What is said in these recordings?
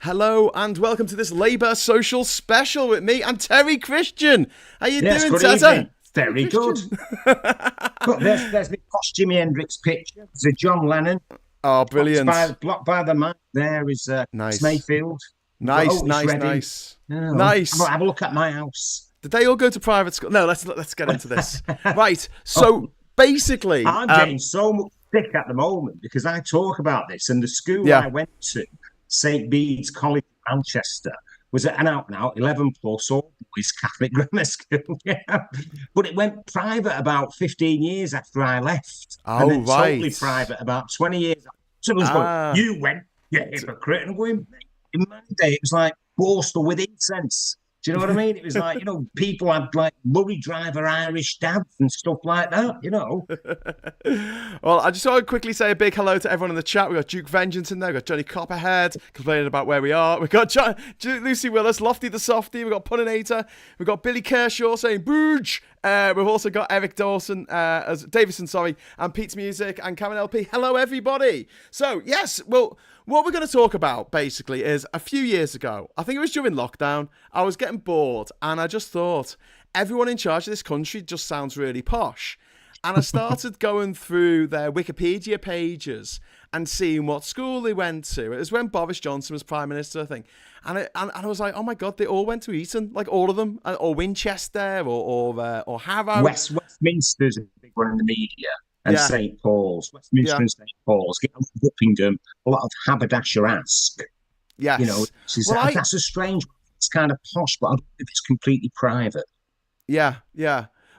Hello and welcome to this Labour Social Special with me and Terry Christian. How you doing, Good Tata? evening. Very good. Look, there's the posh Jimi Hendrix picture. There's a John Lennon. Oh, brilliant. Blocked by the man. There is Nice. Mayfield. Nice, Otis nice, Redding. nice. Have Nice. a look at my house. Did they all go to private school? No, let's get into this. Right, so basically... I'm getting so much sick at the moment because I talk about this, and the school Yeah. I went to, St. Bede's College in Manchester, was an out-and-out 11 plus all boys Catholic grammar school. Yeah. But it went private about 15 years after I left. Oh, and then right. totally private about 20 years after. Someone's going, you went, you're a hypocrite. And I'm going, in my day, it was like Borstal with incense. Do you know what I mean? It was like, people had like lorry driver Irish dads and stuff like that, Well, I just want to quickly say a big hello to everyone in the chat. We've got Duke Vengeance in there. We've got Johnny Copperhead complaining about where we are. We've got Lucy Willis, Lofty the Softy. We've got Punninator. We've got Billy Kershaw saying Booge. We've also got Eric Dawson, Davison, and Pete's Music and Cameron LP. Hello, everybody. So, yes, well, what we're going to talk about, basically, is a few years ago, I think it was during lockdown, I was getting bored, and I just thought, everyone in charge of this country just sounds really posh. And I started going through their Wikipedia pages and seeing what school they went to. It was when Boris Johnson was Prime Minister, I think. And I was like, oh my God, they all went to Eton, like all of them, or Winchester, or Harrow. Westminster's a big one in the media. And St. Paul's, Westminster and St. Paul's, Whippingham, a lot of haberdasher-esque. Yes. That's a strange one. It's kind of posh, but I don't know if it's completely private. Yeah.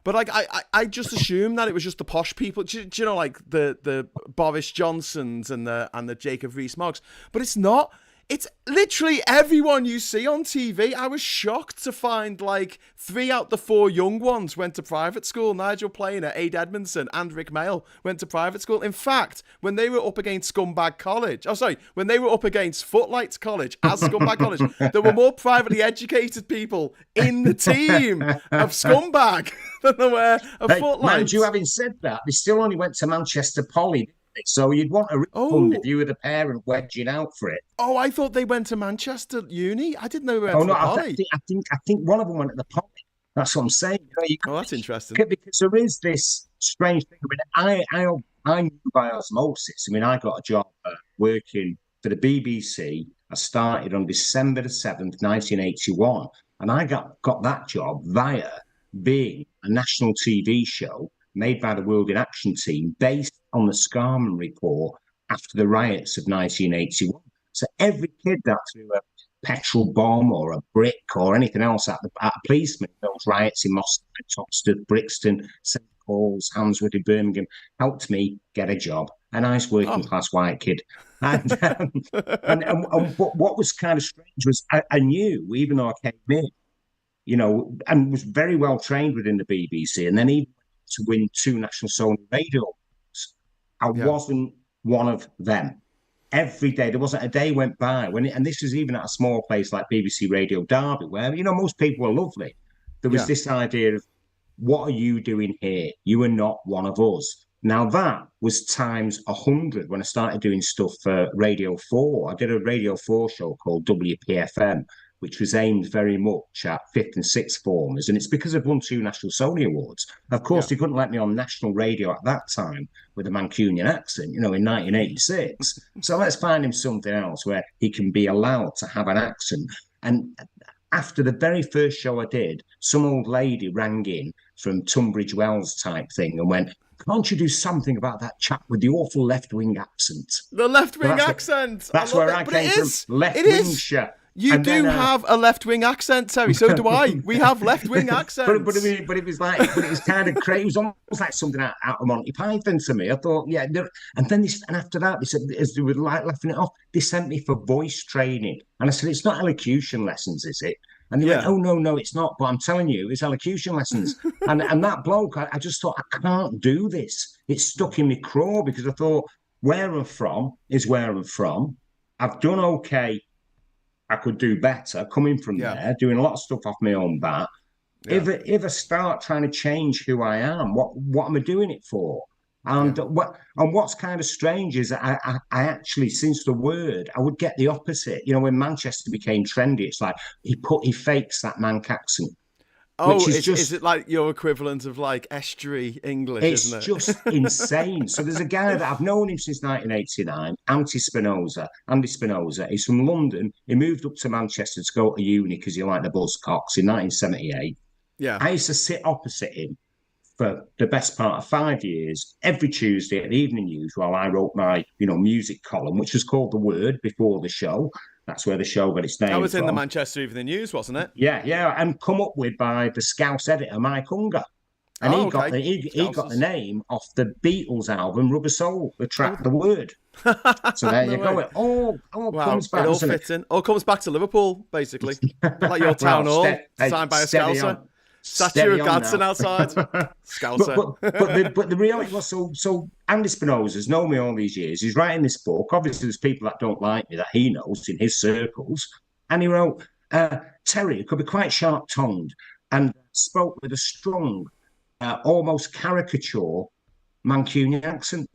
But like, I just assumed that it was just the posh people. Do you know, like the Boris Johnsons and the Jacob Rees-Moggs? But it's not. It's literally everyone you see on TV. I was shocked to find like 3 out of the 4 young ones went to private school. Nigel Planer, Ade Edmondson, and Rick Mail went to private school. In fact, when they were up against when they were up against Footlights College as Scumbag College, there were more privately educated people in the team of Scumbag than there were of Footlights. Mind you, having said that, they still only went to Manchester Poly. So you'd want a refund if you were the parent wedging out for it. Oh, I thought they went to Manchester Uni. I didn't know they went to the Poly. I think one of them went to the Poly. That's what I'm saying. That's interesting. Because there is this strange thing. I mean, I knew by osmosis. I mean, I got a job working for the BBC. I started on December the 7th, 1981. And I got that job via being a national TV show made by the World in Action team based on the Scarman report after the riots of 1981. So every kid that threw a petrol bomb or a brick or anything else at a policeman in those riots in Moscow, Toxteth, Brixton, St. Paul's, Handsworth, Birmingham helped me get a job. A nice working class white kid. And what was kind of strange was I knew, even though I came in, and was very well trained within the BBC, and then even to win 2 national Sony radio awards. I wasn't one of them. Every day, there wasn't a day went by and this was even at a small place like BBC Radio Derby, where most people were lovely. There was this idea of, what are you doing here? You are not one of us. Now that was times 100 when I started doing stuff for Radio 4. I did a Radio 4 show called WPFM, which was aimed very much at 5th and 6th formers. And it's because I've won 2 national Sony Awards. Of course, they couldn't let me on national radio at that time with a Mancunian accent, in 1986. So let's find him something else where he can be allowed to have an accent. And after the very first show I did, some old lady rang in from Tunbridge Wells type thing and went, can't you do something about that chap with the awful left-wing accent? The left-wing accent! That's where I came from, left-wingshire. You do have a left-wing accent, Terry. So do I. We have left-wing accents. but it was kind of crazy. It was almost like something out of Monty Python to me. I thought, and then after that, they said, as they were like laughing it off, they sent me for voice training, and I said, it's not elocution lessons, is it? And they went, oh no, it's not. But I'm telling you, it's elocution lessons. and that bloke, I just thought, I can't do this. It stuck in my craw because I thought, where I'm from is where I'm from. I've done okay. I could do better coming from there, doing a lot of stuff off my own bat. Yeah. If I start trying to change who I am, what am I doing it for? And what's kind of strange is I actually, since the word, I would get the opposite. You know, when Manchester became trendy, it's like he fakes that Manc accent, Oh, which is is just it like your equivalent of like estuary English, isn't it's it? just insane. So there's a guy that I've known him since 1989, Andy Spinoza. He's from London. He moved up to Manchester to go to uni because he liked the Buzzcocks in 1978. Yeah. I used to sit opposite him for the best part of 5 years, every Tuesday at the evening news while I wrote my, music column, which was called The Word before the show. That's where the show got its That name was in the from. Manchester Evening News, wasn't it? Yeah, and come up with by the Scouse editor Mike Unger. And Oh, he got okay. the name off the Beatles album Rubber Soul, the track Oh. The Word. So there No you way. go. It all Wow, comes back, it all doesn't it? fits in. All comes back to Liverpool, basically. Like your town Well, hall, designed by a steady Scouser. on. Statue Steady of on Gadsden now. outside. Scouser. but the reality was, so Andy Spinoza's known me all these years. He's writing this book. Obviously, there's people that don't like me that he knows in his circles. And he wrote, Terry could be quite sharp-tongued and spoke with a strong, almost caricature Mancunian accent.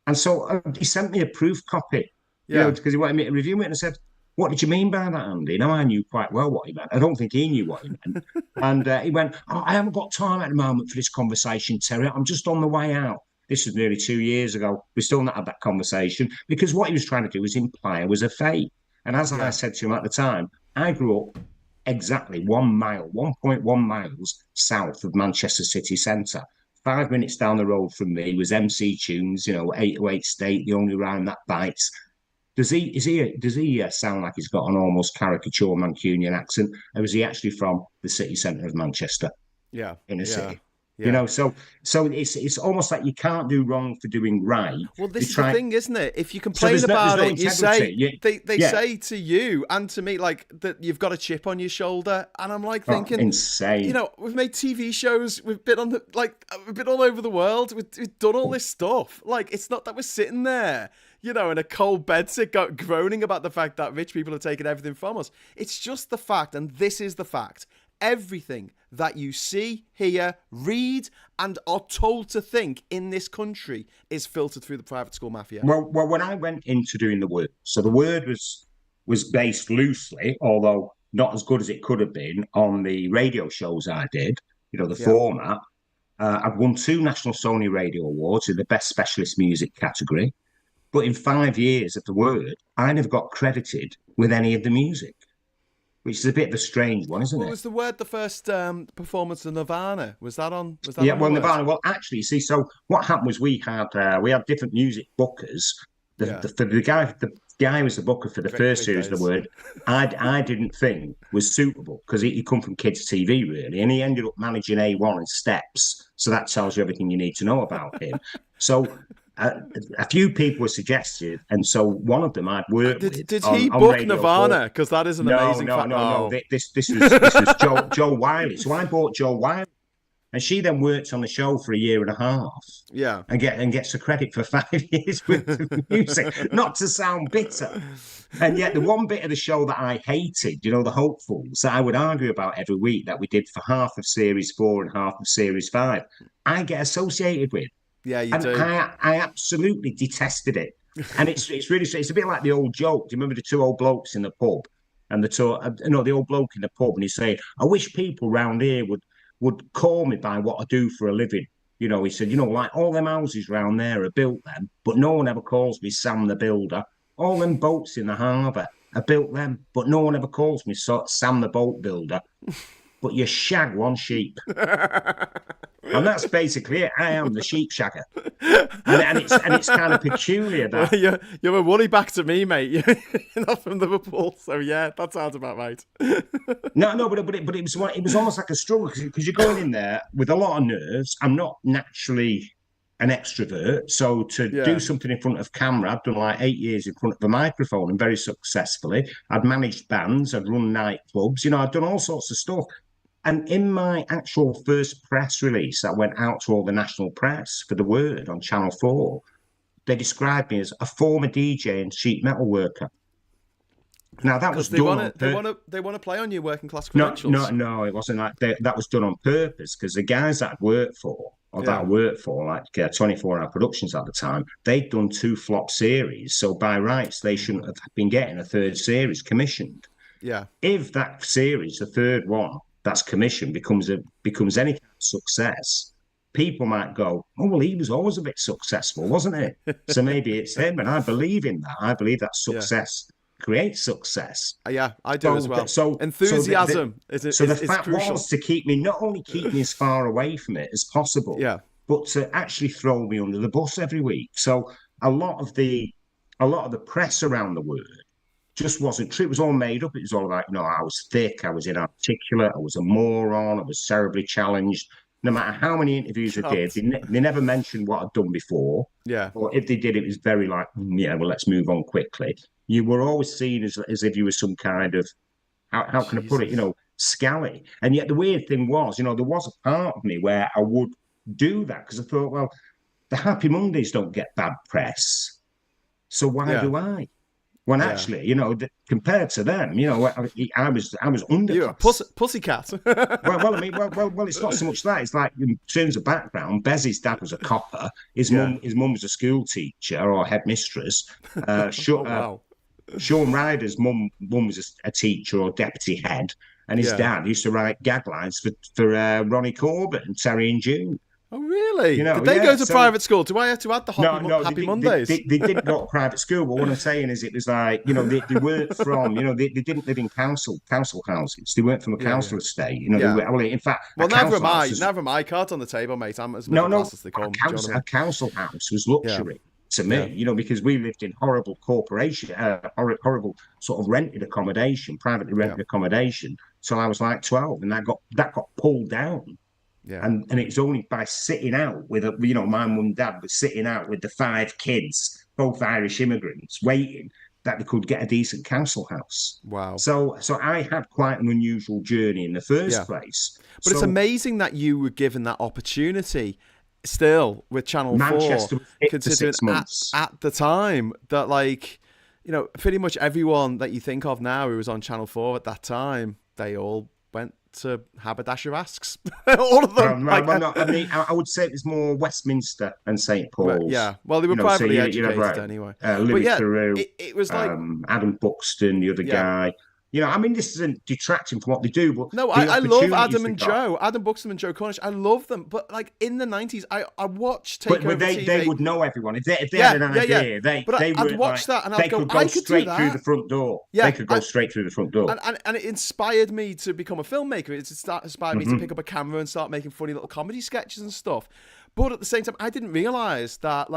And so he sent me a proof copy, Yeah. because he wanted me to review it. And I said, what did you mean by that, Andy? Now, I knew quite well what he meant. I don't think he knew what he meant. And he went, I haven't got time at the moment for this conversation, Terry. I'm just on the way out. This was nearly 2 years ago. We still not had that conversation because what he was trying to do was imply I was a fake. And as I said to him at the time, I grew up exactly 1 mile, 1.1 miles south of Manchester city centre. 5 minutes down the road from me was MC Tunes, 808 State, the only rhyme that bites. Does he sound like he's got an almost caricature Mancunian accent, or is he actually from the city centre of Manchester? Yeah. In a city. Yeah. So it's almost like you can't do wrong for doing right. Well, this is the thing, isn't it? If you complain there's about no it, you say integrity. they say to you and to me like that you've got a chip on your shoulder, and I'm like thinking, insane. We've made TV shows, we've been we've been all over the world, we've done all this stuff. Like, it's not that we're sitting there, in a cold bedsit groaning about the fact that rich people have taken everything from us. It's just the fact, and this is the fact. Everything that you see, hear, read, and are told to think in this country is filtered through the private school mafia. Well, when I went into doing the Word, so the Word was based loosely, although not as good as it could have been, on the radio shows I did. Format. I've won 2 National Sony Radio Awards in the Best Specialist Music category. But in 5 years of the Word, I never got credited with any of the music, which is a bit of a strange one, isn't it? Was the Word the first performance of Nirvana? Was that on? Nirvana. Well, actually, you see, so what happened was we had different music bookers. The guy who was the booker for the first series of the Word, I didn't think was suitable because he come from kids' TV really, and he ended up managing A1 and Steps. So that tells you everything you need to know about him. So. A few people were suggested, and so one of them I'd worked with. Did he book Radio Nirvana? Because that is an amazing fact. No. This was Joe Wiley. So I bought Joe Wiley, and she then worked on the show for 1.5 years. Yeah, and gets the credit for 5 years with the music. Not to sound bitter, and yet the one bit of the show that I hated, the hopefuls that I would argue about every week that we did for half of series 4 and half of series 5, I get associated with. Yeah, you and do. I absolutely detested it. And it's a bit like the old joke. Do you remember the 2 old blokes in the pub? And the old bloke in the pub, and he's saying, I wish people round here would call me by what I do for a living. He said, like all them houses round there are built them, but no one ever calls me Sam the Builder. All them boats in the harbour are built them, but no one ever calls me Sam the Boat Builder. But you shag one sheep. And that's basically it. I am the sheep shagger. And it's kind of peculiar that... Well, you're a worry back to me, mate. You're not from Liverpool, so yeah, that sounds about right. No, but it was almost like a struggle because you're going in there with a lot of nerves. I'm not naturally an extrovert, so to do something in front of camera, I've done like 8 years in front of a microphone and very successfully. I'd managed bands, I'd run nightclubs, I'd done all sorts of stuff. And in my actual first press release that went out to all the national press for the Word on Channel 4, they described me as a former DJ and sheet metal worker. Now that was done. They want to play on your working class credentials. No, it wasn't like that was done on purpose because the guys that I'd worked for, or that I worked for, like 24 Hour Productions at the time, they'd done 2 flop series. So by rights, they shouldn't have been getting a 3rd series commissioned. Yeah. If that series, the 3rd one that's commissioned, becomes any kind of success, people might go, oh, well, he was always a bit successful, wasn't he? So maybe it's him. And I believe in that. I believe that success creates success. Yeah, I do as well. So enthusiasm is the fact crucial. was to keep me, not only keep me as far away from it as possible, but to actually throw me under the bus every week. So a lot of the press around the word just wasn't true. It was all made up. It was all about, I was thick, I was inarticulate, I was a moron, I was terribly challenged. No matter how many interviews I did, they never mentioned what I'd done before. Yeah. Or if they did, it was very like, well, let's move on quickly. You were always seen as if you were some kind of, how can I put it, scally. And yet the weird thing was, there was a part of me where I would do that because I thought, well, the Happy Mondays don't get bad press. So why do I? When actually, compared to them, I was under. You're a pussycat. well, it's not so much that. It's like, in terms of background, Bezzy's dad was a copper. His mum was a school teacher or headmistress. Sean Ryder's mum was a teacher or deputy head, and his dad used to write gag lines for Ronnie Corbett and Terry and June. Oh, really? Did they go to private school? Do I have to add the Happy Mondays? They didn't go to private school, but what I'm saying is it was like, they weren't from, they didn't live in council houses. They weren't from a council estate. In fact... Well, never am I. Cards on the table, mate. I'm as middle class as they come. A council house was luxury. To me, because we lived in horrible corporation, horrible sort of rented accommodation, privately rented accommodation, till I was like 12, and that got pulled down. Yeah. And it's only by sitting out with my mum and dad was sitting out with the 5 kids, both Irish immigrants, waiting that they could get a decent council house. Wow. So I had quite an unusual journey in the first place. But it's amazing that you were given that opportunity still with Channel 4, considering at the time that pretty much everyone that you think of now who was on Channel 4 at that time, they all went to Haberdasher Asks. All of them. I would say it was more Westminster and St. Paul's. Well, they were privately educated anyway. Louis Theroux, it was like Adam Buxton, the other guy. This isn't detracting from what they do, but no, I love Adam and Joe, Adam Buxton and Joe Cornish. I love them, but like in the 90s, I watched Takeover TV. They would know everyone if they had an idea. I'd watch that and I'd go, I could straight through the front door. They could go straight through the front door, and it inspired me to become a filmmaker. It inspired me to pick up a camera and start making funny little comedy sketches and stuff. But at the same time, I didn't realize that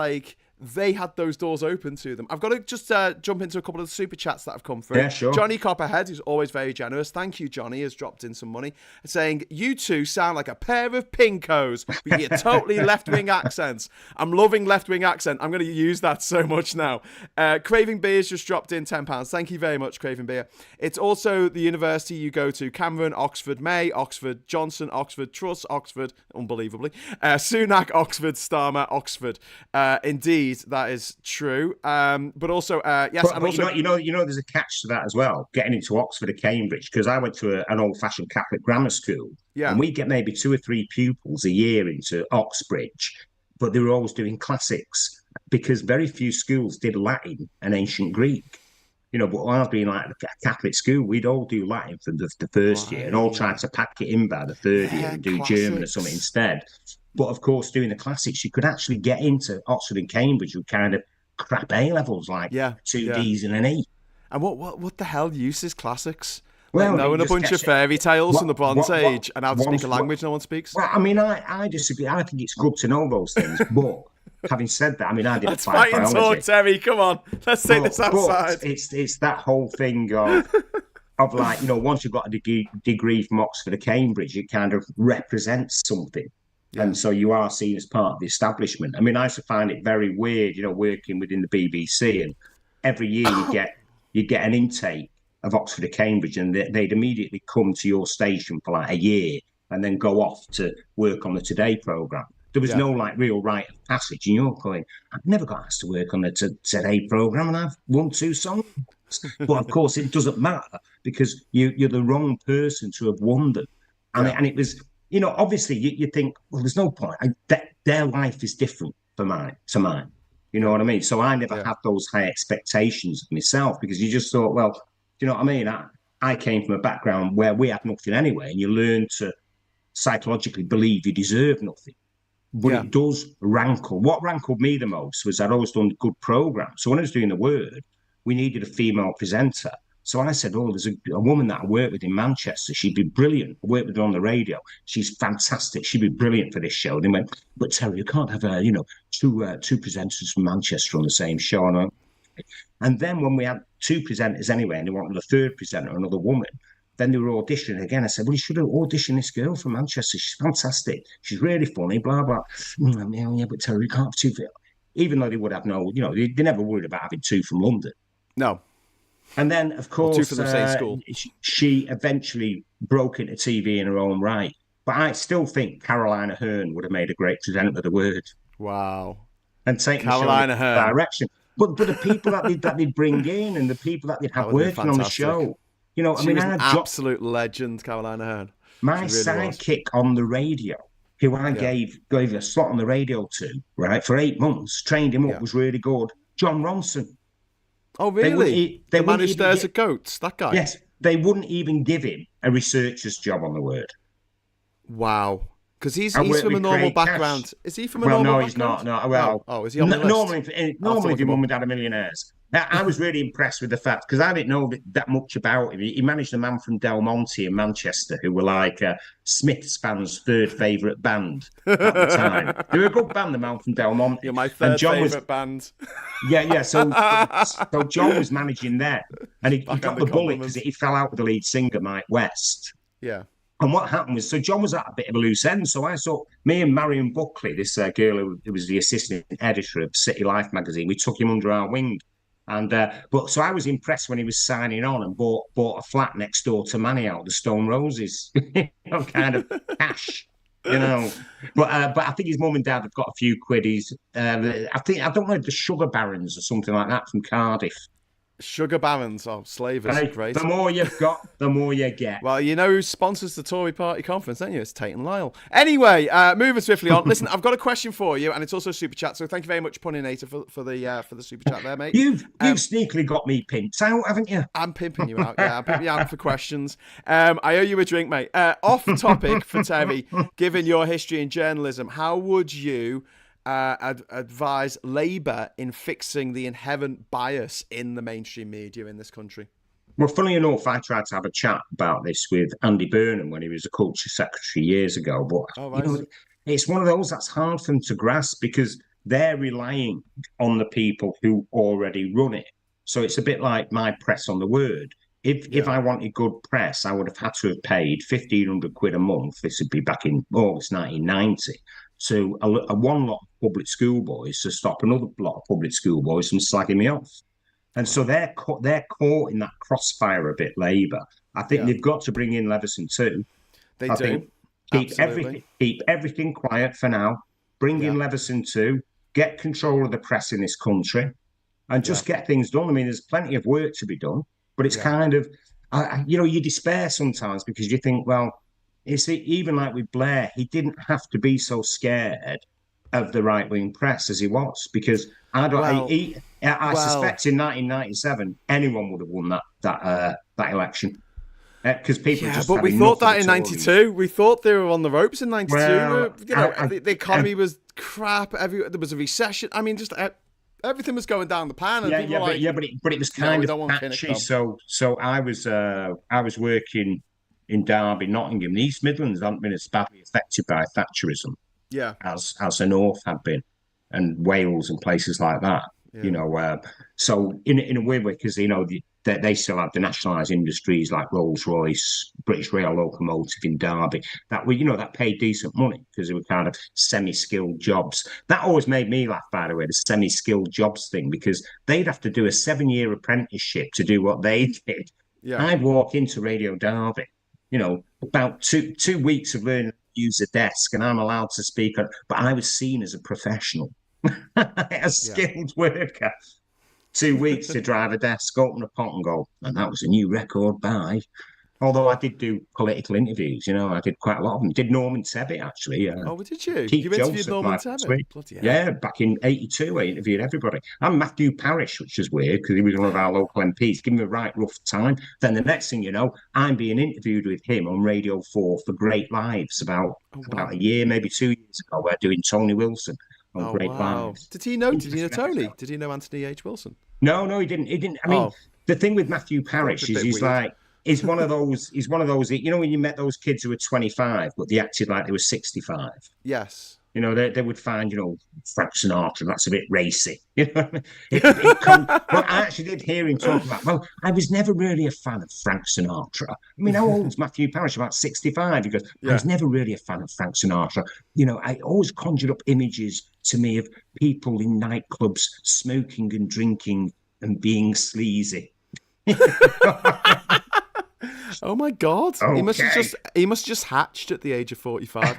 they had those doors open to them. I've got to just jump into a couple of the super chats that have come through. Yeah, sure. Johnny Copperhead, who's always very generous. Thank you, Johnny, has dropped in some money, saying, you two sound like a pair of pinkos with your totally left-wing accents. I'm loving left-wing accent. I'm going to use that so much now. Craving Beer's just dropped in £10. Thank you very much, Craving Beer. It's also the university you go to. Cameron, Oxford, May, Oxford, Johnson, Oxford, Truss, Oxford, unbelievably. Sunak, Oxford, Starmer, Oxford. Indeed, that is true. But also, yes, but also, there's a catch to that as well. Getting into Oxford or Cambridge, because I went to an old-fashioned Catholic grammar school, and we get maybe 2 or 3 pupils a year into Oxbridge, but they were always doing classics because very few schools did Latin and ancient Greek. But I was being like a Catholic school, we'd all do Latin for the first year and all try to pack it in by the 3rd year and do classics. German or something instead. But of course, doing the classics, you could actually get into Oxford and Cambridge with kind of crap A-levels, like 2 Ds and an E. And what the hell use is classics? Well, knowing a bunch of fairy tales from the Bronze Age and how to speak a language no one speaks? Well, I disagree. I think it's good to know those things, but... Having said that, I did Let's fight and talk, Terry. Come on, let's take this outside. It's that whole thing of once you've got a degree from Oxford or Cambridge, it kind of represents something, and so you are seen as part of the establishment. I used to find it very weird, working within the BBC, and every year you get an intake of Oxford or Cambridge, and they'd immediately come to your station for like a year, and then go off to work on the Today programme. There was no real rite of passage, and you're going, I've never got asked to work on the Today programme, and I've won 2 songs. But of course, it doesn't matter because you're the wrong person to have won them. And it was, obviously you think, well, there's no point. Their life is different to mine. You know what I mean? So I never had those high expectations of myself because you just thought, well, do you know what I mean? I came from a background where we had nothing anyway, and you learn to psychologically believe you deserve nothing. But it does rankle. What rankled me the most was I'd always done good programs. So when I was doing The Word, we needed a female presenter. So I said, oh, there's a woman that I work with in Manchester. She'd be brilliant. I worked with her on the radio. She's fantastic. She'd be brilliant for this show. They went, but Terry, you can't have, two presenters from Manchester on the same show. And then when we had two presenters anyway, and they wanted a third presenter, another woman, then they were auditioning again. I said, well, you should have auditioned this girl from Manchester. She's fantastic. She's really funny, blah, blah. Yeah, but Terry, you can't have two. Even though they would have they never worried about having two from London. No. And then, of course, two from the same school. She eventually broke into TV in her own right. But I still think Caroline Aherne would have made a great presenter of The Word. Wow. And taken Caroline Aherne direction. But the people that they'd bring in and the people that they'd have working on the show. She was an absolute legend, Caroline Aherne. My sidekick on the radio, who I gave a slot on the radio to, right, for 8 months, trained him up, was really good. John Ronson. Oh, really? They managed theirs at Goats, that guy? Yes. They wouldn't even give him a researcher's job on The Word. Wow. Because he's from a normal background. Is he from a normal background? Well, no, he's not. No. Well, is he on the list? Normally if your mum and dad are millionaires. I was really impressed with the fact, because I didn't know that much about him. He managed a man from Del Monte in Manchester who were like Smith Spann's third favourite band at the time. They were a good band, the man from Del Monte. You're my third favourite band. Yeah. So John was managing there. And he got the bullet because he fell out with the lead singer, Mike West. Yeah. And what happened was, so John was at a bit of a loose end. So I saw me and Marion Buckley, this girl who was the assistant editor of City Life magazine, we took him under our wing. And so I was impressed when he was signing on and bought a flat next door to Manny out, the Stone Roses, kind of cash, But I think his mum and dad have got a few quiddies. I don't know, the Sugar Barons or something like that from Cardiff. Sugar Barons, slavers, great. The more you've got, the more you get. Well, you know who sponsors the Tory Party conference, don't you? It's Tate and Lyle. Anyway, moving swiftly on. Listen, I've got a question for you, and it's also a super chat. So thank you very much, Puninator, for the super chat there, mate. You've sneakily got me pimped out, haven't you? I'm pimping you out. Yeah, I'm pimping you out for questions. I owe you a drink, mate. Off topic for Terry. Given your history in journalism, how would you advise Labour in fixing the inherent bias in the mainstream media in this country? Well, funnily enough, I tried to have a chat about this with Andy Burnham when he was a culture secretary years ago. But it's one of those that's hard for them to grasp because they're relying on the people who already run it. So it's a bit like my press on The Word. If I wanted good press, I would have had to have paid £1,500 a month. This would be back in August 1990. To one lot of public school boys to stop another lot of public school boys from slagging me off. And so they're caught in that crossfire a bit, Labour. I think they've got to bring in Leveson too. They do. Keep everything quiet for now. Bring in Leveson too. Get control of the press in this country and just get things done. I mean, there's plenty of work to be done, but it's kind of, you despair sometimes because you think, well, it's even like with Blair, he didn't have to be so scared of the right-wing press as he was, because I suspect in 1997 anyone would have won that election because people just. But we thought that in '92. We thought they were on the ropes in '92. Well, the economy was crap. There was a recession. I mean, just everything was going down the pan. And but it was kind of patchy. So I was working in Derby, Nottingham, the East Midlands haven't been as badly affected by Thatcherism as the North had been, and Wales and places like that. So in a weird way, because they still have the nationalised industries like Rolls-Royce, British Rail Locomotive in Derby that paid decent money because they were kind of semi-skilled jobs. That always made me laugh, by the way, the semi-skilled jobs thing, because they'd have to do a 7-year apprenticeship to do what they did. I'd walk into Radio Derby, about two weeks of learning to use a desk, and I'm allowed to speak, but I was seen as a professional, a skilled worker. 2 weeks to drive a desk, open a pot and go, and that was a new record by. Although I did do political interviews, I did quite a lot of them. Did Norman Tebbit, actually. Oh, did you? Keith You interviewed Joseph, Norman my Tebbit? sweet. Bloody hell. Yeah, back in '82, I interviewed everybody. And Matthew Parrish, which is weird because he was one of our local MPs. Give him a right rough time. Then the next thing you know, I'm being interviewed with him on Radio 4 for Great Lives about a year, maybe 2 years ago. We're doing Tony Wilson on Oh, Great wow. Lives. Did he know Interesting Tony? episode. Did he know Anthony H. Wilson? No, he didn't. He didn't. I mean, the thing with Matthew Parrish is he's weird. like, he's one of those, when you met those kids who were 25, but they acted like they were 65. Yes. They would find, Frank Sinatra, that's a bit racy. But I actually did hear him talk about, well, I was never really a fan of Frank Sinatra. I mean, how old's Matthew Parrish? About 65. He goes, I was never really a fan of Frank Sinatra. I always conjured up images to me of people in nightclubs smoking and drinking and being sleazy. Oh my God! Okay. He must have just hatched at the age of 45.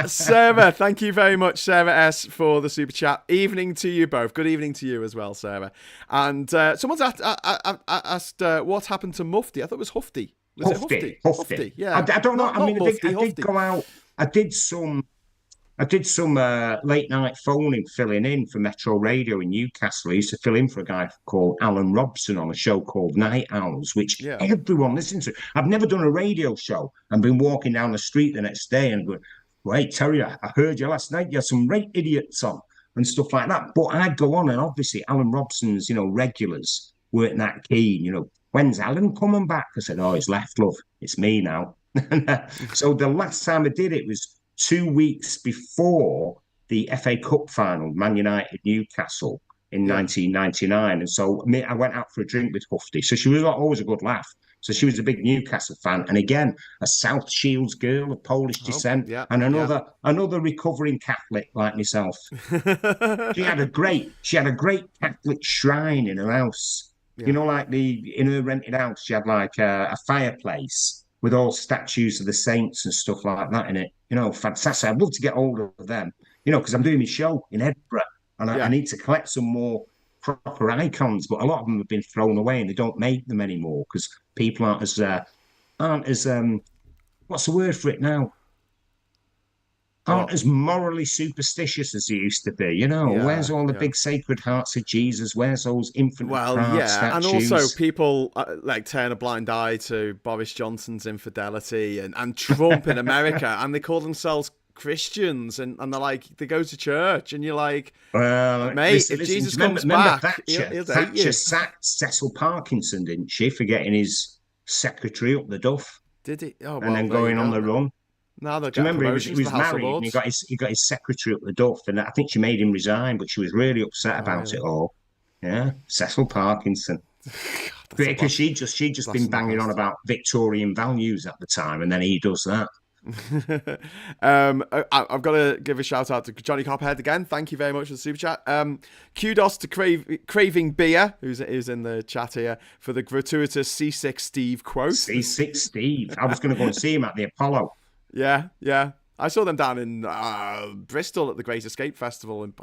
Sarah, thank you very much, Sarah S, for the super chat. Evening to you both. Good evening to you as well, Sarah. And someone's asked what happened to Mufti. I thought it was Hufti. Was it Hufti? Yeah. I don't know. I did go out. I did some late night phoning, filling in for Metro Radio in Newcastle. I used to fill in for a guy called Alan Robson on a show called Night Owls, which everyone listens to. I've never done a radio show and been walking down the street the next day and going, "Wait, Terry, I heard you last night. You had some great idiots on and stuff like that." But I'd go on, and obviously Alan Robson's, regulars weren't that keen. When's Alan coming back? I said, "Oh, he's left, love. It's me now." So the last time I did it was 2 weeks before the FA Cup final, Man United Newcastle in 1999. And so I went out for a drink with Hufti. So she was always a good laugh. So she was a big Newcastle fan. And again, a South Shields girl of Polish descent. And another recovering Catholic like myself. She had a great Catholic shrine in her house. In her rented house, she had like a fireplace with all statues of the saints and stuff like that in it. Fantastic. I'd love to get hold of them, because I'm doing my show in Edinburgh and I need to collect some more proper icons, but a lot of them have been thrown away and they don't make them anymore because people aren't as what's the word for it now? Aren't as morally superstitious as they used to be, Where's all the big Sacred Hearts of Jesus? Where's those infant statues? And also people turn a blind eye to Boris Johnson's infidelity and Trump in America, and they call themselves Christians, and they're like, they go to church, and you're like, well, mate, if Jesus comes back, Thatcher sacked Cecil Parkinson, didn't she, for getting his secretary up the duff? Did he? Oh, and then going on the run. No, do you remember he was married and he got his secretary up the duff, and I think she made him resign, but she was really upset about it all. Yeah, Cecil Parkinson. Because she'd just been banging on about Victorian values at the time, and then he does that. I've got to give a shout out to Johnny Copperhead again. Thank you very much for the super chat. Kudos to Craving Beer, who's in the chat here, for the gratuitous C6 Steve quote. C6 Steve. I was going to go and see him at the Apollo. Yeah. I saw them down in Bristol at the Great Escape Festival in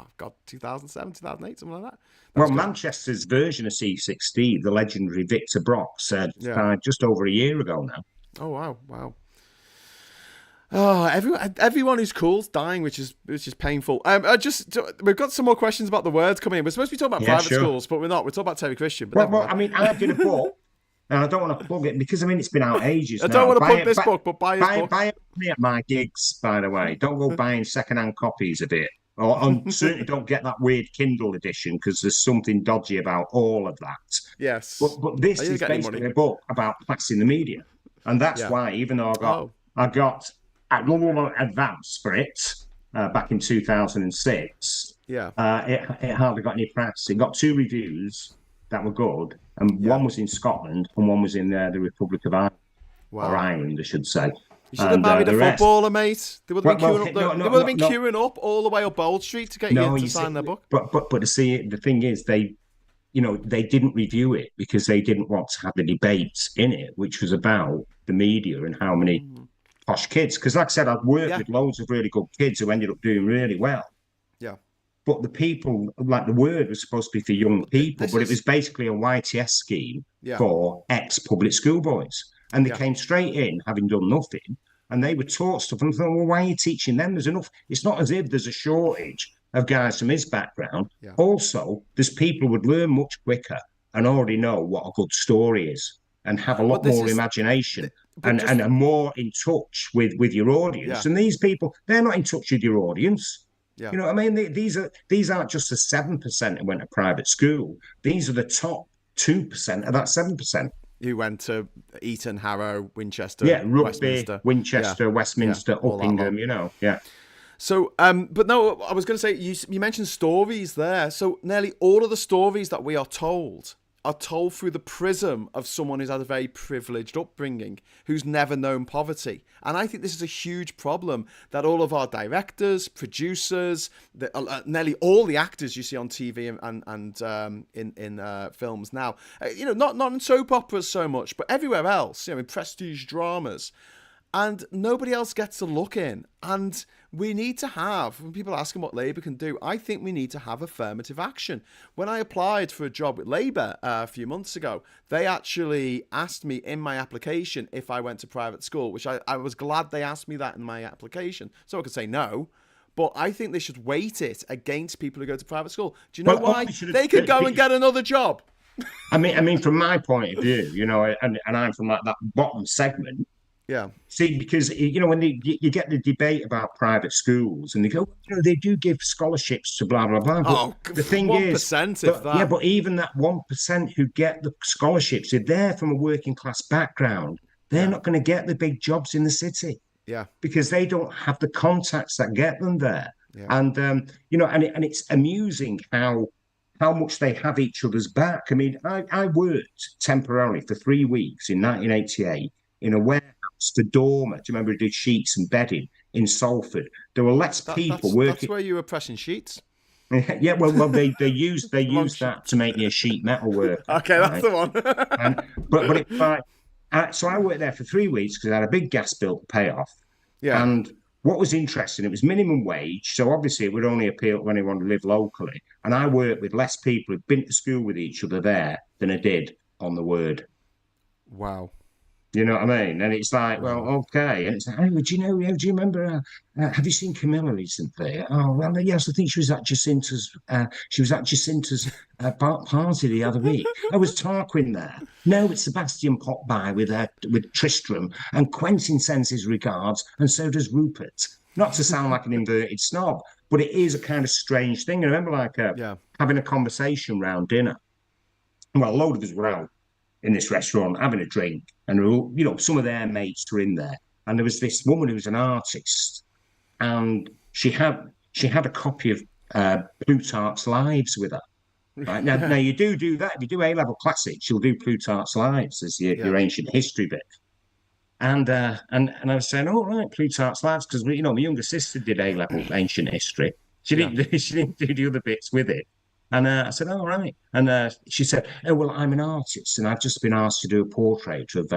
2007, 2008, something like that. Well, Manchester's version of C6 Steve, the legendary Victor Brock, died just over a year ago now. Oh wow. Oh, everyone who's cool's dying, which is painful. We've got some more questions about the words coming in. We're supposed to be talking about private schools, but we're not. We're talking about Terry Christian. But I mean, I did a book. And I don't want to plug it because, it's been out ages now. I don't want to plug this book, but buy his book. Buy it at my gigs, by the way. Don't go buying second-hand copies of it. And certainly don't get that weird Kindle edition because there's something dodgy about all of that. Yes. But this is basically a book about class in the media. And that's why, even though I got a little advance for it back in 2006, it hardly got any press. It got 2 reviews that were good, and one was in Scotland and one was in the Republic of Ireland, or Ireland, I should say. You should have married a footballer, mate. They would have been queuing up all the way up Old Street to get you to sign their book. But to see, the thing is, they didn't review it because they didn't want to have the debates in it, which was about the media and how many posh kids. Because, like I said, I've worked with loads of really good kids who ended up doing really well. Yeah. But the people, like the word was supposed to be for young people, but it was basically a YTS scheme for ex-public school boys. And they came straight in, having done nothing, and they were taught stuff. And I thought, well, why are you teaching them? There's enough. It's not as if there's a shortage of guys from his background. Yeah. Also, there's people who would learn much quicker and already know what a good story is and have a lot more imagination and are more in touch with your audience. And these people, they're not in touch with your audience. Yeah. You know what I mean? These aren't just the 7% who went to private school. These are the top 2% of that 7%. Who went to Eton, Harrow, Winchester, Rugby, Westminster. Winchester, Westminster, Uppingham, you know, So, but no, I was going to say, you mentioned stories there. So nearly all of the stories that we are told through the prism of someone who's had a very privileged upbringing, who's never known poverty. And I think this is a huge problem that all of our directors, producers, nearly all the actors you see on TV and in films now, not in soap operas so much, but everywhere else, in prestige dramas. And nobody else gets a look in. And we need to have, when people ask them what Labour can do, I think we need to have affirmative action. When I applied for a job with Labour a few months ago, they actually asked me in my application if I went to private school, which I was glad they asked me that in my application, so I could say no. But I think they should weight it against people who go to private school. Do you know why? They could go and get another job. I mean, from my point of view, and I'm from that bottom segment. Yeah. See, because, when you get the debate about private schools and they go, they do give scholarships to blah, blah, blah. But the thing 1% is, but even that 1% who get the scholarships, if they're from a working class background, they're not going to get the big jobs in the city. Yeah. Because they don't have the contacts that get them there. Yeah. And, and it's amusing how much they have each other's back. I mean, I worked temporarily for 3 weeks in 1988 in a warehouse for Dormer. Do you remember who did sheets and bedding in Salford? There were less people working. That's where you were pressing sheets. Yeah, well, they used that to make me a sheet metal worker. Okay, that's the one. but it's like, so I worked there for 3 weeks because I had a big gas bill to pay off. Yeah. And what was interesting, it was minimum wage, so obviously it would only appeal to anyone who lived locally. And I worked with less people who'd been to school with each other there than I did on the Word. Wow. You know what I mean? And it's like, well, okay. And it's like, hey, do you remember, have you seen Camilla recently? Oh, well, yes, I think she was at Jacinta's party the other week. I was Tarquin there. No, it's Sebastian popped by with Tristram, and Quentin sends his regards, and so does Rupert. Not to sound like an inverted snob, but it is a kind of strange thing. I remember having a conversation around dinner. Well, a load of us were out in this restaurant having a drink, and some of their mates were in there, and there was this woman who was an artist, and she had a copy of Plutarch's Lives with her. Right now you do that if you do A-level classics, you'll do Plutarch's Lives as your ancient history bit. And I was saying, oh right, Plutarch's Lives, because my younger sister did A-level ancient history. She didn't do the other bits with it. And I said, oh, right. And she said, oh, well, I'm an artist, and I've just been asked to do a portrait of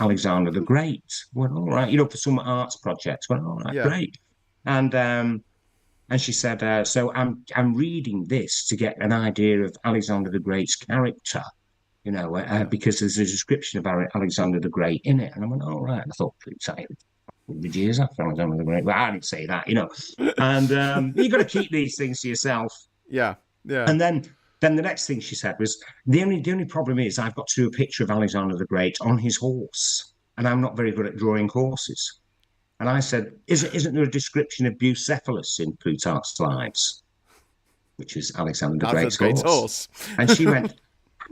Alexander the Great. Well, all right, for some arts projects. Well, all right, great. And she said, so I'm reading this to get an idea of Alexander the Great's character, because there's a description about Alexander the Great in it. And I went, all right. I thought, the years after Alexander the Great. Well, I didn't say that, And you've got to keep these things to yourself. Yeah. And then the next thing she said was, the only problem is I've got to do a picture of Alexander the Great on his horse, and I'm not very good at drawing horses. And I said, isn't there a description of Bucephalus in Plutarch's Lives, which is Alexander the Great's horse? And she went,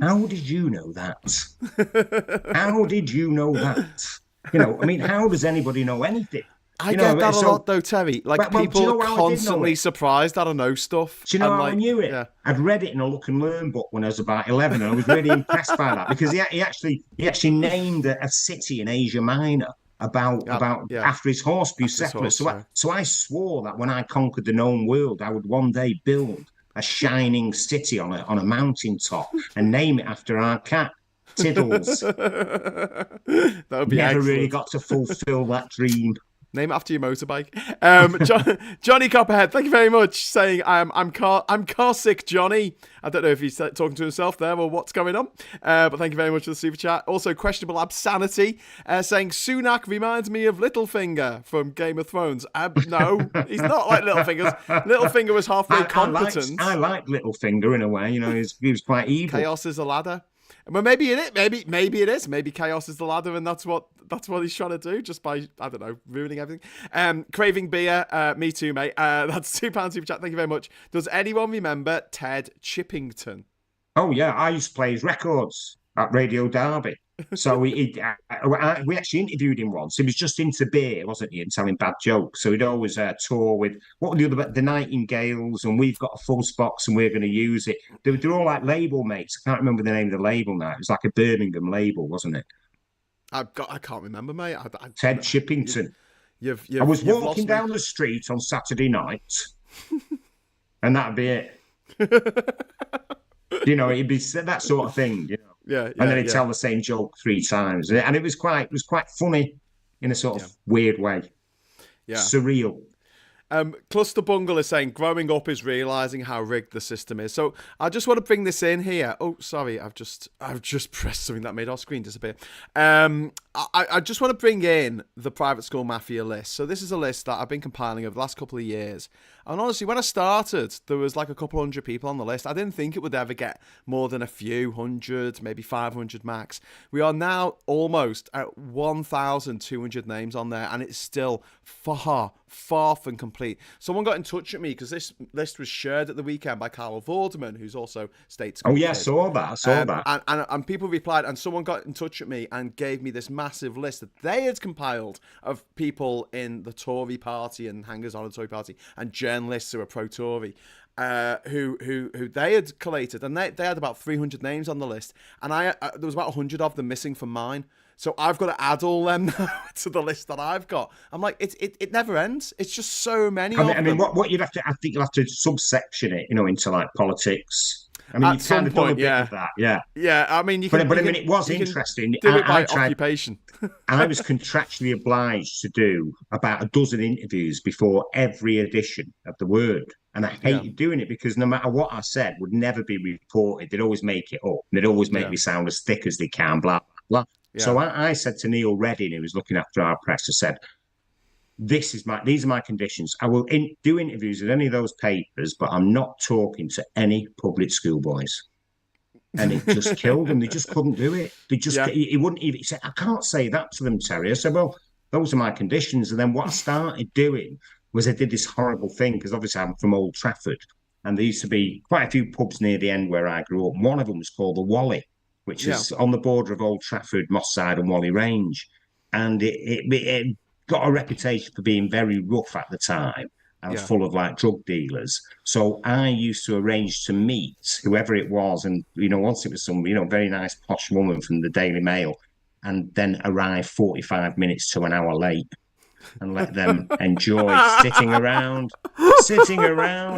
how did you know that? How did you know that? How does anybody know anything? I get that a lot though, Terry. People are constantly surprised that I know stuff. Do you know how I knew it? Yeah. I'd read it in a look and learn book when I was about 11, and I was really impressed by that, because he actually named a city in Asia Minor after his horse Bucephalus. So I swore that when I conquered the known world, I would one day build a shining city on a mountain top and name it after our cat, Tiddles. That would be never excellent. Really got to fulfil that dream. Name it after your motorbike. Johnny Copperhead, thank you very much. Saying I'm car sick, Johnny. I don't know if he's talking to himself there or what's going on. But thank you very much for the super chat. Also, questionable absanity, saying Sunak reminds me of Littlefinger from Game of Thrones. No, he's not like Littlefinger. Littlefinger was halfway competent. I like Littlefinger in a way. You know, he was quite evil. Chaos is a ladder. Well, maybe it is. Maybe it is. Maybe chaos is the ladder, and that's what he's trying to do, just by, I don't know, ruining everything. Craving beer, me too, mate. That's £2 super chat. Thank you very much. Does anyone remember Ted Chippington? Oh yeah, I used to play his records at Radio Derby. So we actually interviewed him once. He was just into beer, wasn't he, and telling bad jokes. So he'd always tour with what were the Nightingales, and we've got a full box and we're going to use it. They're all like label mates. I can't remember the name of the label now. It was like a Birmingham label, wasn't it? I can't remember, mate. Ted Chippington. I was walking down the street on Saturday night, and that'd be it. You know, it'd be that sort of thing. You know. Yeah, and then he'd tell the same joke 3 times, and it was quite funny in a sort of weird way. Yeah, surreal. Cluster Bungle is saying growing up is realizing how rigged the system is. So I just want to bring this in here. Oh, sorry, I've just pressed something that made our screen disappear. I just want to bring in the Private School Mafia list. So this is a list that I've been compiling over the last couple of years. And honestly, when I started, there was like a couple hundred people on the list. I didn't think it would ever get more than a few hundred, maybe 500 max. We are now almost at 1,200 names on there, and it's still far from complete. Someone got in touch with me because this list was shared at the weekend by Carl Vorderman, who's also State School. Oh yeah, saw that. And people replied, and someone got in touch with me and gave me this massive list that they had compiled of people in the Tory party and hangers on the Tory party and journalists who are pro-Tory, who they had collated, and they had about 300 names on the list, and there was about 100 of them missing from mine. So I've got to add all them now to the list that I've got. I'm like, it never ends. It's just so many. I mean, what you'd have to, I think you'll have to subsection it, you know, into like politics. I mean, you've kind of done a bit of that, yeah. Yeah, I mean, but I mean, it was interesting. Do it by occupation. I was contractually obliged to do about a dozen interviews before every edition of The Word. And I hated doing it because no matter what I said would never be reported. They'd always make it up. They'd always make me sound as thick as they can, blah, blah, blah. Yeah. So I said to Neil Redding, who was looking after our press, I said, these are my conditions. I will do interviews with any of those papers, but I'm not talking to any public school boys. And it just killed them. They just couldn't do it. He wouldn't even. He said, I can't say that to them, Terry. I said, well, those are my conditions. And then what I started doing was I did this horrible thing, because obviously I'm from Old Trafford, and there used to be quite a few pubs near the end where I grew up. One of them was called the Wally, which is on the border of Old Trafford, Moss Side and Wally Range. And it got a reputation for being very rough at the time and full of like drug dealers. So I used to arrange to meet whoever it was. And, you know, once it was some, you know, very nice posh woman from the Daily Mail, and then arrive 45 minutes to an hour late and let them enjoy sitting around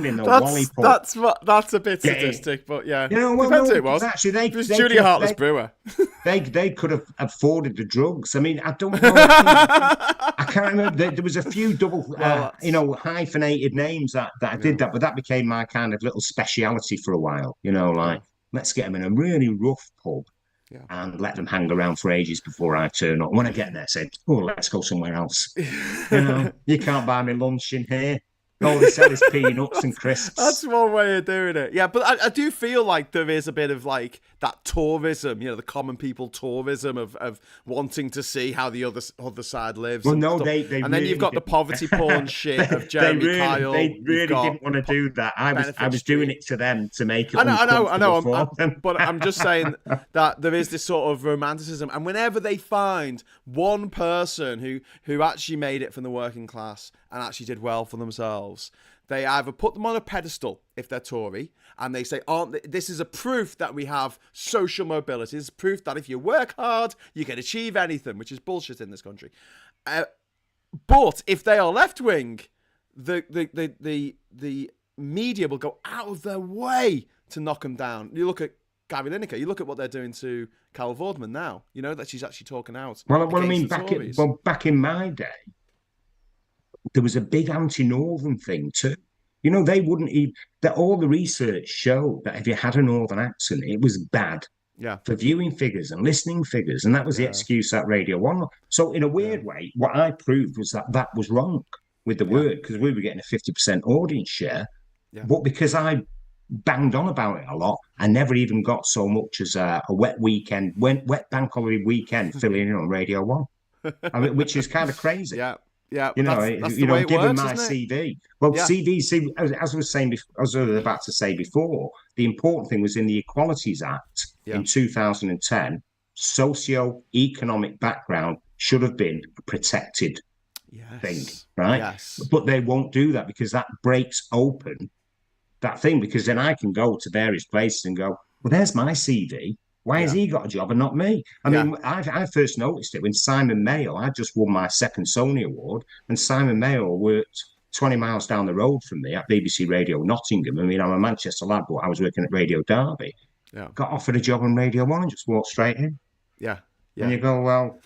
in the Wally pub. That's a bit sadistic, but yeah. You know, well, depends who it was. Actually, it was Julia Hartless Brewer. They could have afforded the drugs. I mean, I don't know. I can't remember. There was a few double, hyphenated names that I did that, but that became my kind of little speciality for a while. You know, like, let's get them in a really rough pub. Yeah. And let them hang around for ages before I turn up. When I get there, I say, oh, let's go somewhere else. You know, you can't buy me lunch in here. All they sell is peanuts and crisps. That's one way of doing it. Yeah, but I do feel like there is a bit of like that tourism, you know, the common people tourism of wanting to see how the other side lives. Well, no, they and then you've got the poverty porn shit of Jeremy Kyle. They really didn't want to do that. I was doing it to them to make it. I know. But I'm just saying that there is this sort of romanticism, and whenever they find one person who actually made it from the working class and actually did well for themselves, they either put them on a pedestal if they're Tory, and they say, this is a proof that we have social mobility. It's proof that if you work hard, you can achieve anything, which is bullshit in this country. But if they are left-wing, the media will go out of their way to knock them down. You look at Gary Lineker, you look at what they're doing to Carol Vorderman now, you know, that she's actually talking out. Well, I mean, back in my day, there was a big anti-Northern thing too. You know, they wouldn't even, that all the research showed that if you had a Northern accent, it was bad Yeah. for viewing figures and listening figures. And that was the Yeah. excuse at Radio 1. So in a weird way, what I proved was that that was wrong with the word, because we were getting a 50% audience share. Yeah. But because I banged on about it a lot, I never even got so much as a wet bank holiday weekend filling in on Radio 1. I mean, which is kind of crazy. Yeah. Yeah, You know, that's the way it given works, my isn't it? CV. Well, Yeah. CV, as I was saying, as I was about to say before, the important thing was in the Equalities Act in 2010, socio-economic background should have been a protected thing, right? Yes. But they won't do that because that breaks open that thing, because then I can go to various places and go, well, there's my CV. Why has he got a job and not me? I mean, I first noticed it when Simon Mayo, I just won my second Sony Award, and Simon Mayo worked 20 miles down the road from me at BBC Radio Nottingham. I mean, I'm a Manchester lad, but I was working at Radio Derby. Yeah. Got offered a job on Radio 1 and just walked straight in. Yeah. And you go, well,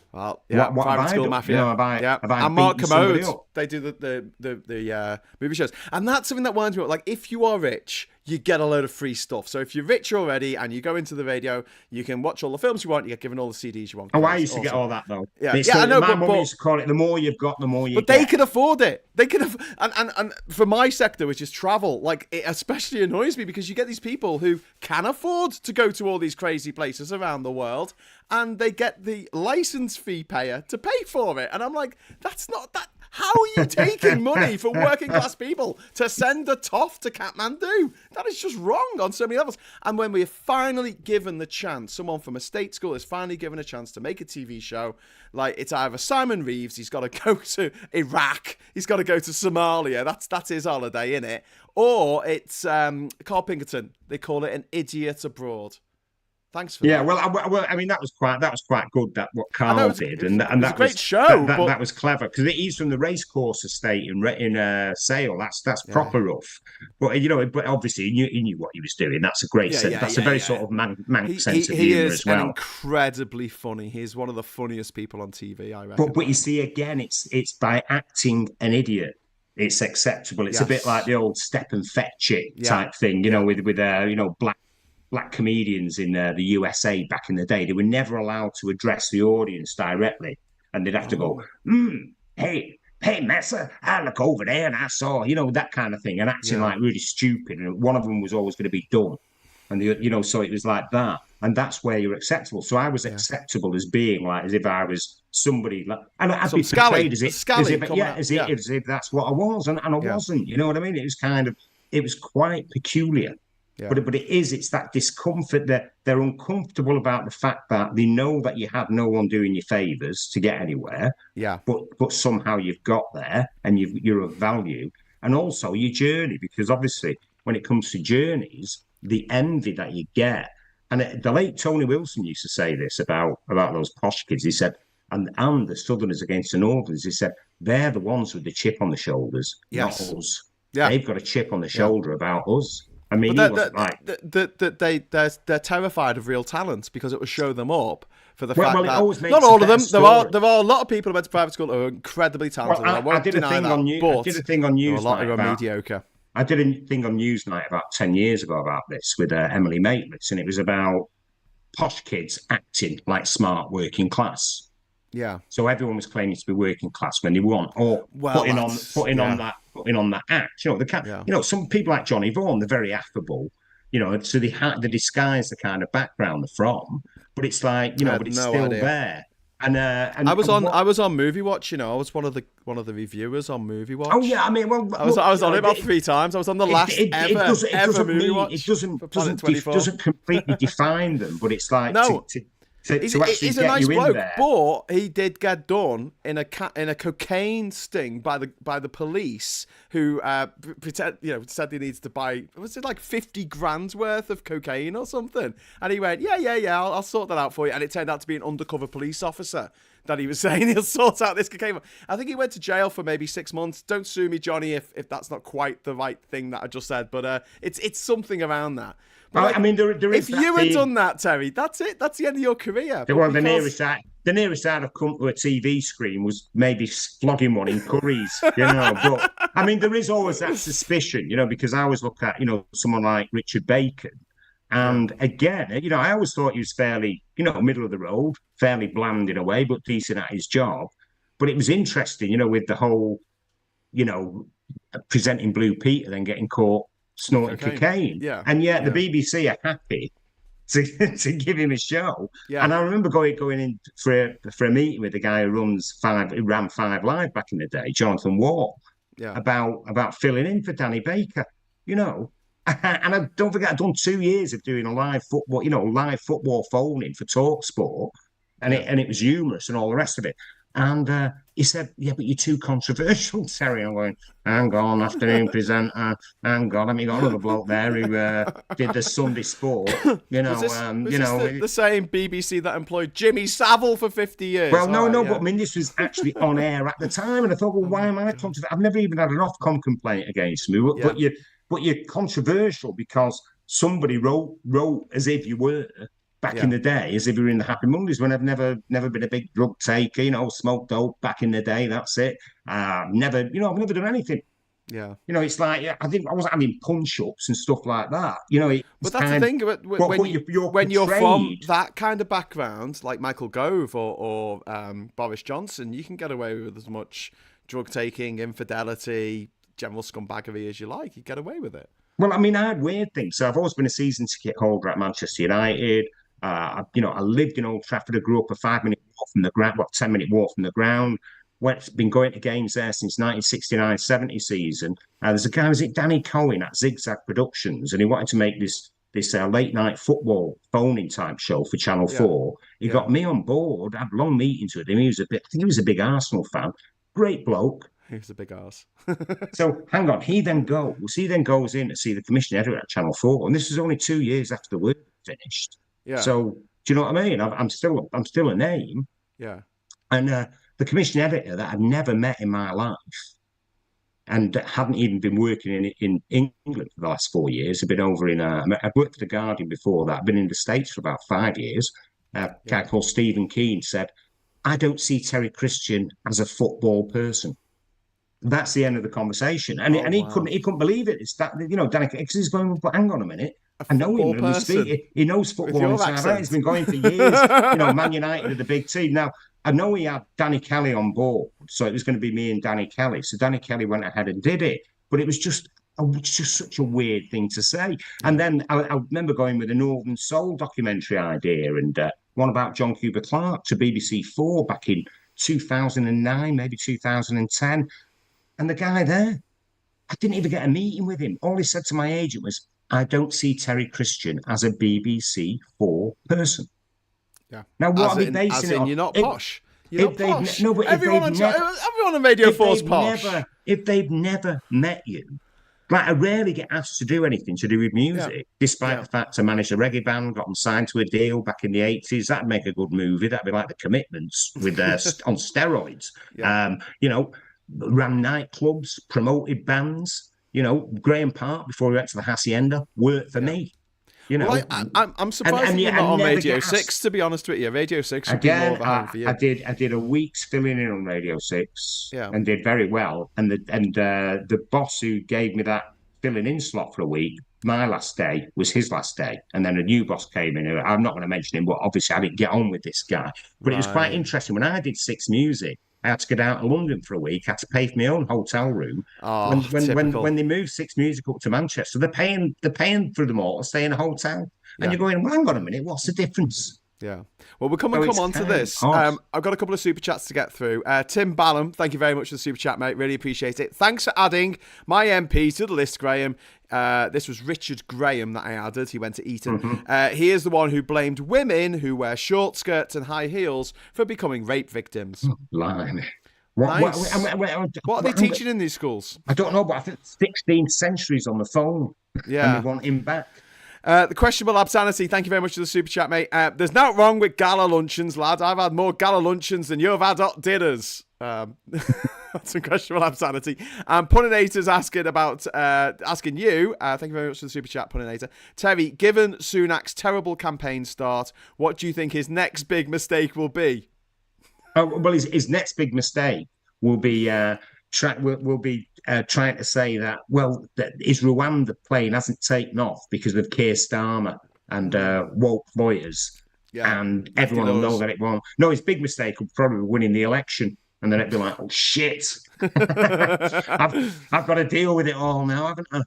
yeah, what Private School Mafia. You know, have I and Mark beaten somebody Commode, up? they do the movie shows, and that's something that winds me up. Like, if you are rich, you get a load of free stuff. So if you're rich already and you go into the radio, you can watch all the films you want. You get given all the CDs you want. Oh, I used to get all that though. Yeah, I know. My mum used to call it: the more you've got, the more you get. But they can afford it. They can, and for my sector, which is travel, like, it especially annoys me because you get these people who can afford to go to all these crazy places around the world, and they get the license fee payer to pay for it. And I'm like, that's not that. How are you taking money from working class people to send a toff to Kathmandu? That is just wrong on so many levels. And when we're finally given the chance, someone from a state school is finally given a chance to make a TV show, like, it's either Simon Reeves, he's got to go to Iraq, he's got to go to Somalia, that's his holiday, innit? Or it's Carl Pinkerton, they call it An Idiot Abroad. Thanks for that. Well, I mean, that was quite good. That what Carl did, and that was a great show. That was clever because he's from the racecourse estate in Sale. That's proper rough. But but obviously he knew what he was doing. That's a great sense. That's a very sort of Manx sense of humour as well. He is incredibly funny. He's one of the funniest people on TV, I reckon. But you see, again, it's by acting an idiot. It's acceptable. It's a bit like the old step and fetch it type thing, with black comedians in the USA back in the day. They were never allowed to address the audience directly, and they'd have to go, hey, Messer, I look over there and I saw, that kind of thing, and acting like really stupid. And one of them was always going to be dumb, and so it was like that, and that's where you're acceptable. So I was acceptable as being like as if I was somebody like, and I'd be portrayed as if that's what I was, and I wasn't. You know what I mean? It was quite peculiar. Yeah. But it's that discomfort that they're uncomfortable about the fact that they know that you have no one doing you favours to get anywhere. Yeah. But somehow you've got there and you're of value. And also your journey, because obviously when it comes to journeys, the envy that you get. And the late Tony Wilson used to say this about those posh kids. He said, and the Southerners against the Northerners, he said, they're the ones with the chip on the shoulders, not us. Yeah. They've got a chip on the shoulder about us. I mean, they're terrified of real talent because it will show them up for the fact that not all of them. There are a lot of people who went to private school who are incredibly talented. I did a thing on Newsnight. A lot who are mediocre. I did a thing on Newsnight about 10 years ago about this with Emily Matlis, and it was about posh kids acting like smart working class. Yeah. So everyone was claiming to be working class when they weren't, or putting on that act. Some people like Johnny Vaughan, they're very affable. So they disguise the kind of background they're from, but it's like but it's still there. And I was on Movie Watch. I was one of the reviewers on Movie Watch. Oh yeah, I mean, I was on it about 3 times. I was on the last ever Movie Watch. It doesn't completely define them, but it's like he's a nice bloke, but he did get done in a cocaine sting by the police who said he needs to buy, was it like 50 grand's worth of cocaine or something, and he went yeah I'll sort that out for you, and it turned out to be an undercover police officer that he was saying he'll sort out this cocaine. I think he went to jail for maybe 6 months. Don't sue me, Johnny, if that's not quite the right thing that I just said, but it's something around that. But I mean, there is. If you had done that, Terry, that's it. That's the end of your career. The nearest the nearest I'd have come to a TV screen was maybe flogging one in Curry's, But I mean, there is always that suspicion, because I always look at, someone like Richard Bacon. And again, I always thought he was fairly, middle of the road, fairly bland in a way, but decent at his job. But it was interesting, with the whole, presenting Blue Peter, then getting caught snorting cocaine. Yeah. And yet the BBC are happy to give him a show. Yeah. And I remember going in for a meeting with the guy who ran Five Live back in the day, Jonathan Wall, about filling in for Danny Baker, And I don't forget, I'd done 2 years of doing a live football phoning for TalkSport, and it was humorous and all the rest of it. And he said, "Yeah, but you're too controversial, Terry." I'm going, "Hang on, afternoon presenter. Hang on, you got another bloke there who did the Sunday Sport." Was this the same BBC that employed Jimmy Savile for 50 years? Well, but I mean, this was actually on air at the time, and I thought, well, why am I controversial? I've never even had an Ofcom complaint against me, but you're controversial because somebody wrote as if you were back in the day, as if you were in the Happy Mondays, when I've never been a big drug taker, smoked dope back in the day, that's it. I've never done anything. Yeah. It's like, I wasn't having punch-ups and stuff like that. But that's the thing, when you're from that kind of background, like Michael Gove or Boris Johnson, you can get away with as much drug taking, infidelity, general scumbaggery as you like. You get away with it. Well, I mean, I had weird things. So I've always been a season ticket holder at Manchester United. I lived in Old Trafford. I grew up a 5-minute walk from the ground, 10-minute walk from the ground. Been going to games there since 1969-70 season. There's a guy, was it Danny Cohen at Zigzag Productions, and he wanted to make this late night football phoning type show for Channel 4. He got me on board. I had long meetings with him. I think he was a big Arsenal fan. Great bloke. He was a big arse. So hang on. He then goes in to see the commissioner editor at Channel 4, and this was only 2 years after the work finished. Yeah. So do you know what I mean? I'm still a name. Yeah. And the commissioning editor that I'd never met in my life, and hadn't even been working in England for the last 4 years. I'd been over I'd worked for The Guardian before that. I'd been in the States for about 5 years. A guy called Stephen Keane said, "I don't see Terry Christian as a football person." That's the end of the conversation. And he couldn't believe it. It's that, Danny, because he's going, but hang on a minute. I know him. He knows football inside out. He's been going for years. Man United are the big team. Now, I know he had Danny Kelly on board, so it was going to be me and Danny Kelly. So Danny Kelly went ahead and did it. But it was just such a weird thing to say. And then I remember going with a Northern Soul documentary idea and one about John Cuba Clarke to BBC 4 back in 2009, maybe 2010. And the guy there, I didn't even get a meeting with him. All he said to my agent was, "I don't see Terry Christian as a BBC 4 person." Yeah. Now, what are they basing it on? You're not posh. You're not posh. No, but everyone on Radio 4 is posh. If they've never met you, like I rarely get asked to do anything to do with music, despite the fact I managed a reggae band, got them signed to a deal back in the 80s. That'd make a good movie. That'd be like The Commitments with on steroids. Yeah. Ran nightclubs, promoted bands. Graham Park, before we went to the Hacienda, worked for me. Well, I'm surprised you're not on Radio 6, to be honest with you. Radio 6 would be more of a home for you. I did a week's filling in on Radio 6 and did very well. And the boss who gave me that filling in slot for a week, my last day was his last day. And then a new boss came in. I'm not going to mention him, but obviously I didn't get on with this guy. But it was quite interesting. When I did 6 Music, I had to go down to London for a week. I had to pay for my own hotel room. Oh, when they moved 6 Music up to Manchester, they're paying for them all to stay in a hotel. And you're going, well, hang on a minute, what's the difference? Yeah. Well, we'll come on to this. I've got a couple of super chats to get through. Tim Ballum, thank you very much for the super chat, mate. Really appreciate it. Thanks for adding my MP to the list, Graham. This was Richard Graham that I added. He went to Eton. Mm-hmm. He is the one who blamed women who wear short skirts and high heels for becoming rape victims. Blimey. Nice. What are they teaching in these schools? I don't know, but I think 16th century's on the phone. Yeah. And they want him back. The questionable absentee, thank you very much for the super chat, mate. There's nothing wrong with gala luncheons, lad. I've had more gala luncheons than you've had hot dinners. That's some questionable absentee. Puninator's asking you, thank you very much for the super chat, Puninator. Terry, given Sunak's terrible campaign start, what do you think his next big mistake will be? Oh, well, his next big mistake will be trying to say that that his Rwanda plane hasn't taken off because of Keir Starmer and woke lawyers, Yeah, and lefty everyone will know laws. that it won't. No, his big mistake will probably be winning the election, and then it'd be like, oh shit, I've got to deal with it all now, haven't I?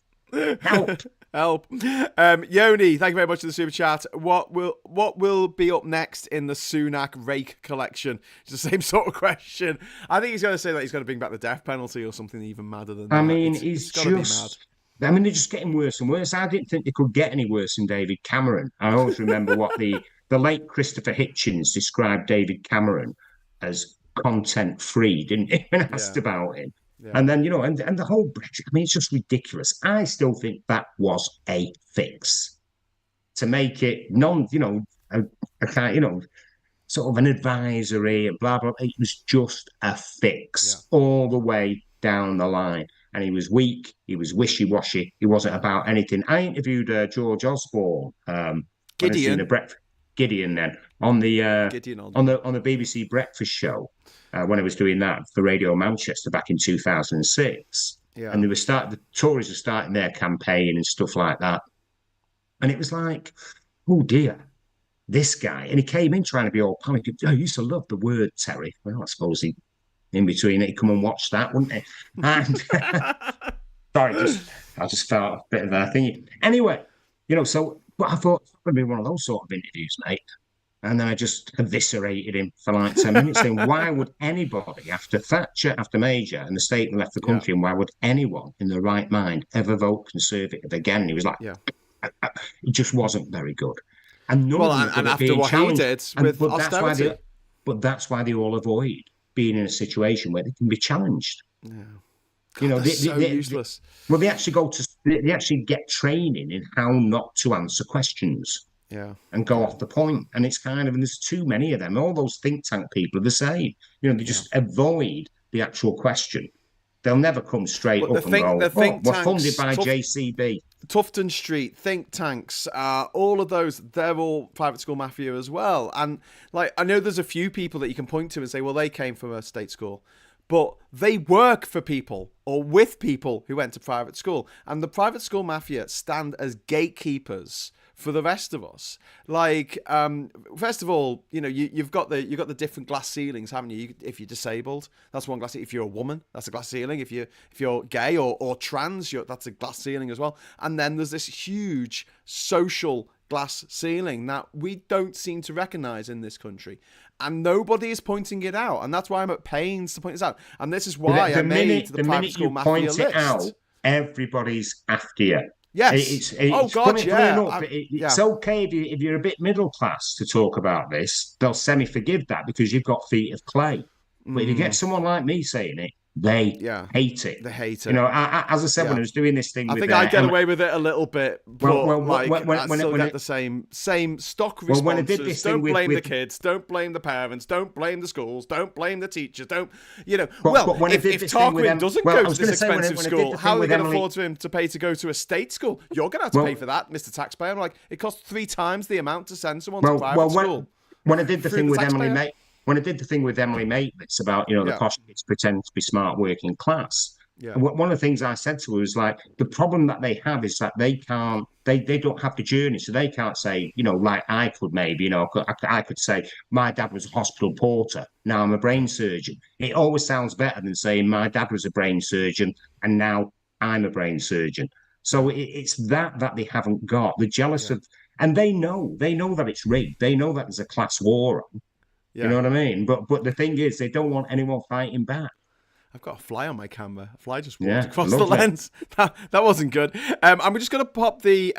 Help. Help. Yoni, thank you very much for the super chat. What will be up next in the Sunak rake collection? It's the same sort of question. I think he's going to say that he's going to bring back the death penalty or something even madder than that. I mean, It's got to be mad. I mean, they're just getting worse and worse. I didn't think they could get any worse than David Cameron. I always remember what the late Christopher Hitchens described David Cameron as content free, didn't he? When asked Yeah. about him. Yeah. And then, and the whole Brexit, I mean, it's just ridiculous. I still think that was a fix to make it a kind, sort of an advisory and blah, blah. It was just a fix all the way down the line. And he was weak. He was wishy-washy. He wasn't about anything. I interviewed George Osborne when I was doing the breakfast. Gideon then on the on the BBC breakfast show when I was doing that for Radio Manchester back in 2006. Yeah. And the Tories were starting their campaign and stuff like that. And it was like, oh dear, this guy. And he came in trying to be all panicked. I used to love the word Terry. Well, I suppose he in between it, he'd come and watch that, wouldn't he? And sorry, I just felt a bit of a thing. Anyway, but I thought it's going to be one of those sort of interviews, mate. And then I just eviscerated him for like 10 minutes, saying, why would anybody, after Thatcher, after Major, and the state left the country, and why would anyone in their right mind ever vote Conservative again? And he was like, it just wasn't very good. And none of them and after what he did with austerity. But that's why they all avoid being in a situation where they can be challenged. Yeah. God, so useless. They actually get training in how not to answer questions. Yeah. And go off the point. And it's and there's too many of them. All those think tank people are the same. They just avoid the actual question. They'll never come straight up and go, we're funded by JCB. Tufton Street, think tanks, all of those, they're all private school mafia as well. And I know there's a few people that you can point to and say, well, they came from a state school. But they work for people or with people who went to private school. And the private school mafia stand as gatekeepers for the rest of us. First of all, you've got the different glass ceilings, haven't you? If you're disabled, that's one glass. If you're a woman, that's a glass ceiling. If you're gay or trans, that's a glass ceiling as well. And then there's this huge social glass ceiling that we don't seem to recognise in this country. And nobody is pointing it out. And that's why I'm at pains to point this out. And this is why I made the private school mafia list. Out, everybody's after you. Yes. It's okay if you're a bit middle class to talk about this. They'll semi-forgive that because you've got feet of clay. But if you get someone like me saying it, they hate it. They hate it. As I said, when I was doing this thing, I think I get away with it a little bit, but I still get the same stock responses. When I did this don't blame the kids, don't blame the parents, don't blame the schools, don't blame the teachers, if Tarquin doesn't go to this expensive school, how are they going to afford for him to pay to go to a state school? You're going to have to pay for that, Mr. Taxpayer. I'm like, it costs 3 times the amount to send someone to private school. When I did the thing with Emily Matlis about, the posh kids pretend to be smart working class. Yeah. One of the things I said to her was the problem that they have is that they don't have the journey. So they can't say, like I could maybe, I could say my dad was a hospital porter. Now I'm a brain surgeon. It always sounds better than saying my dad was a brain surgeon and now I'm a brain surgeon. So it's that they haven't got. They're jealous of, and they know that it's rigged. They know that there's a class war on. Yeah. You know what I mean? But the thing is, they don't want anyone fighting back. I've got a fly on my camera. A fly just walked across the lens. That wasn't good. And we're just going to pop the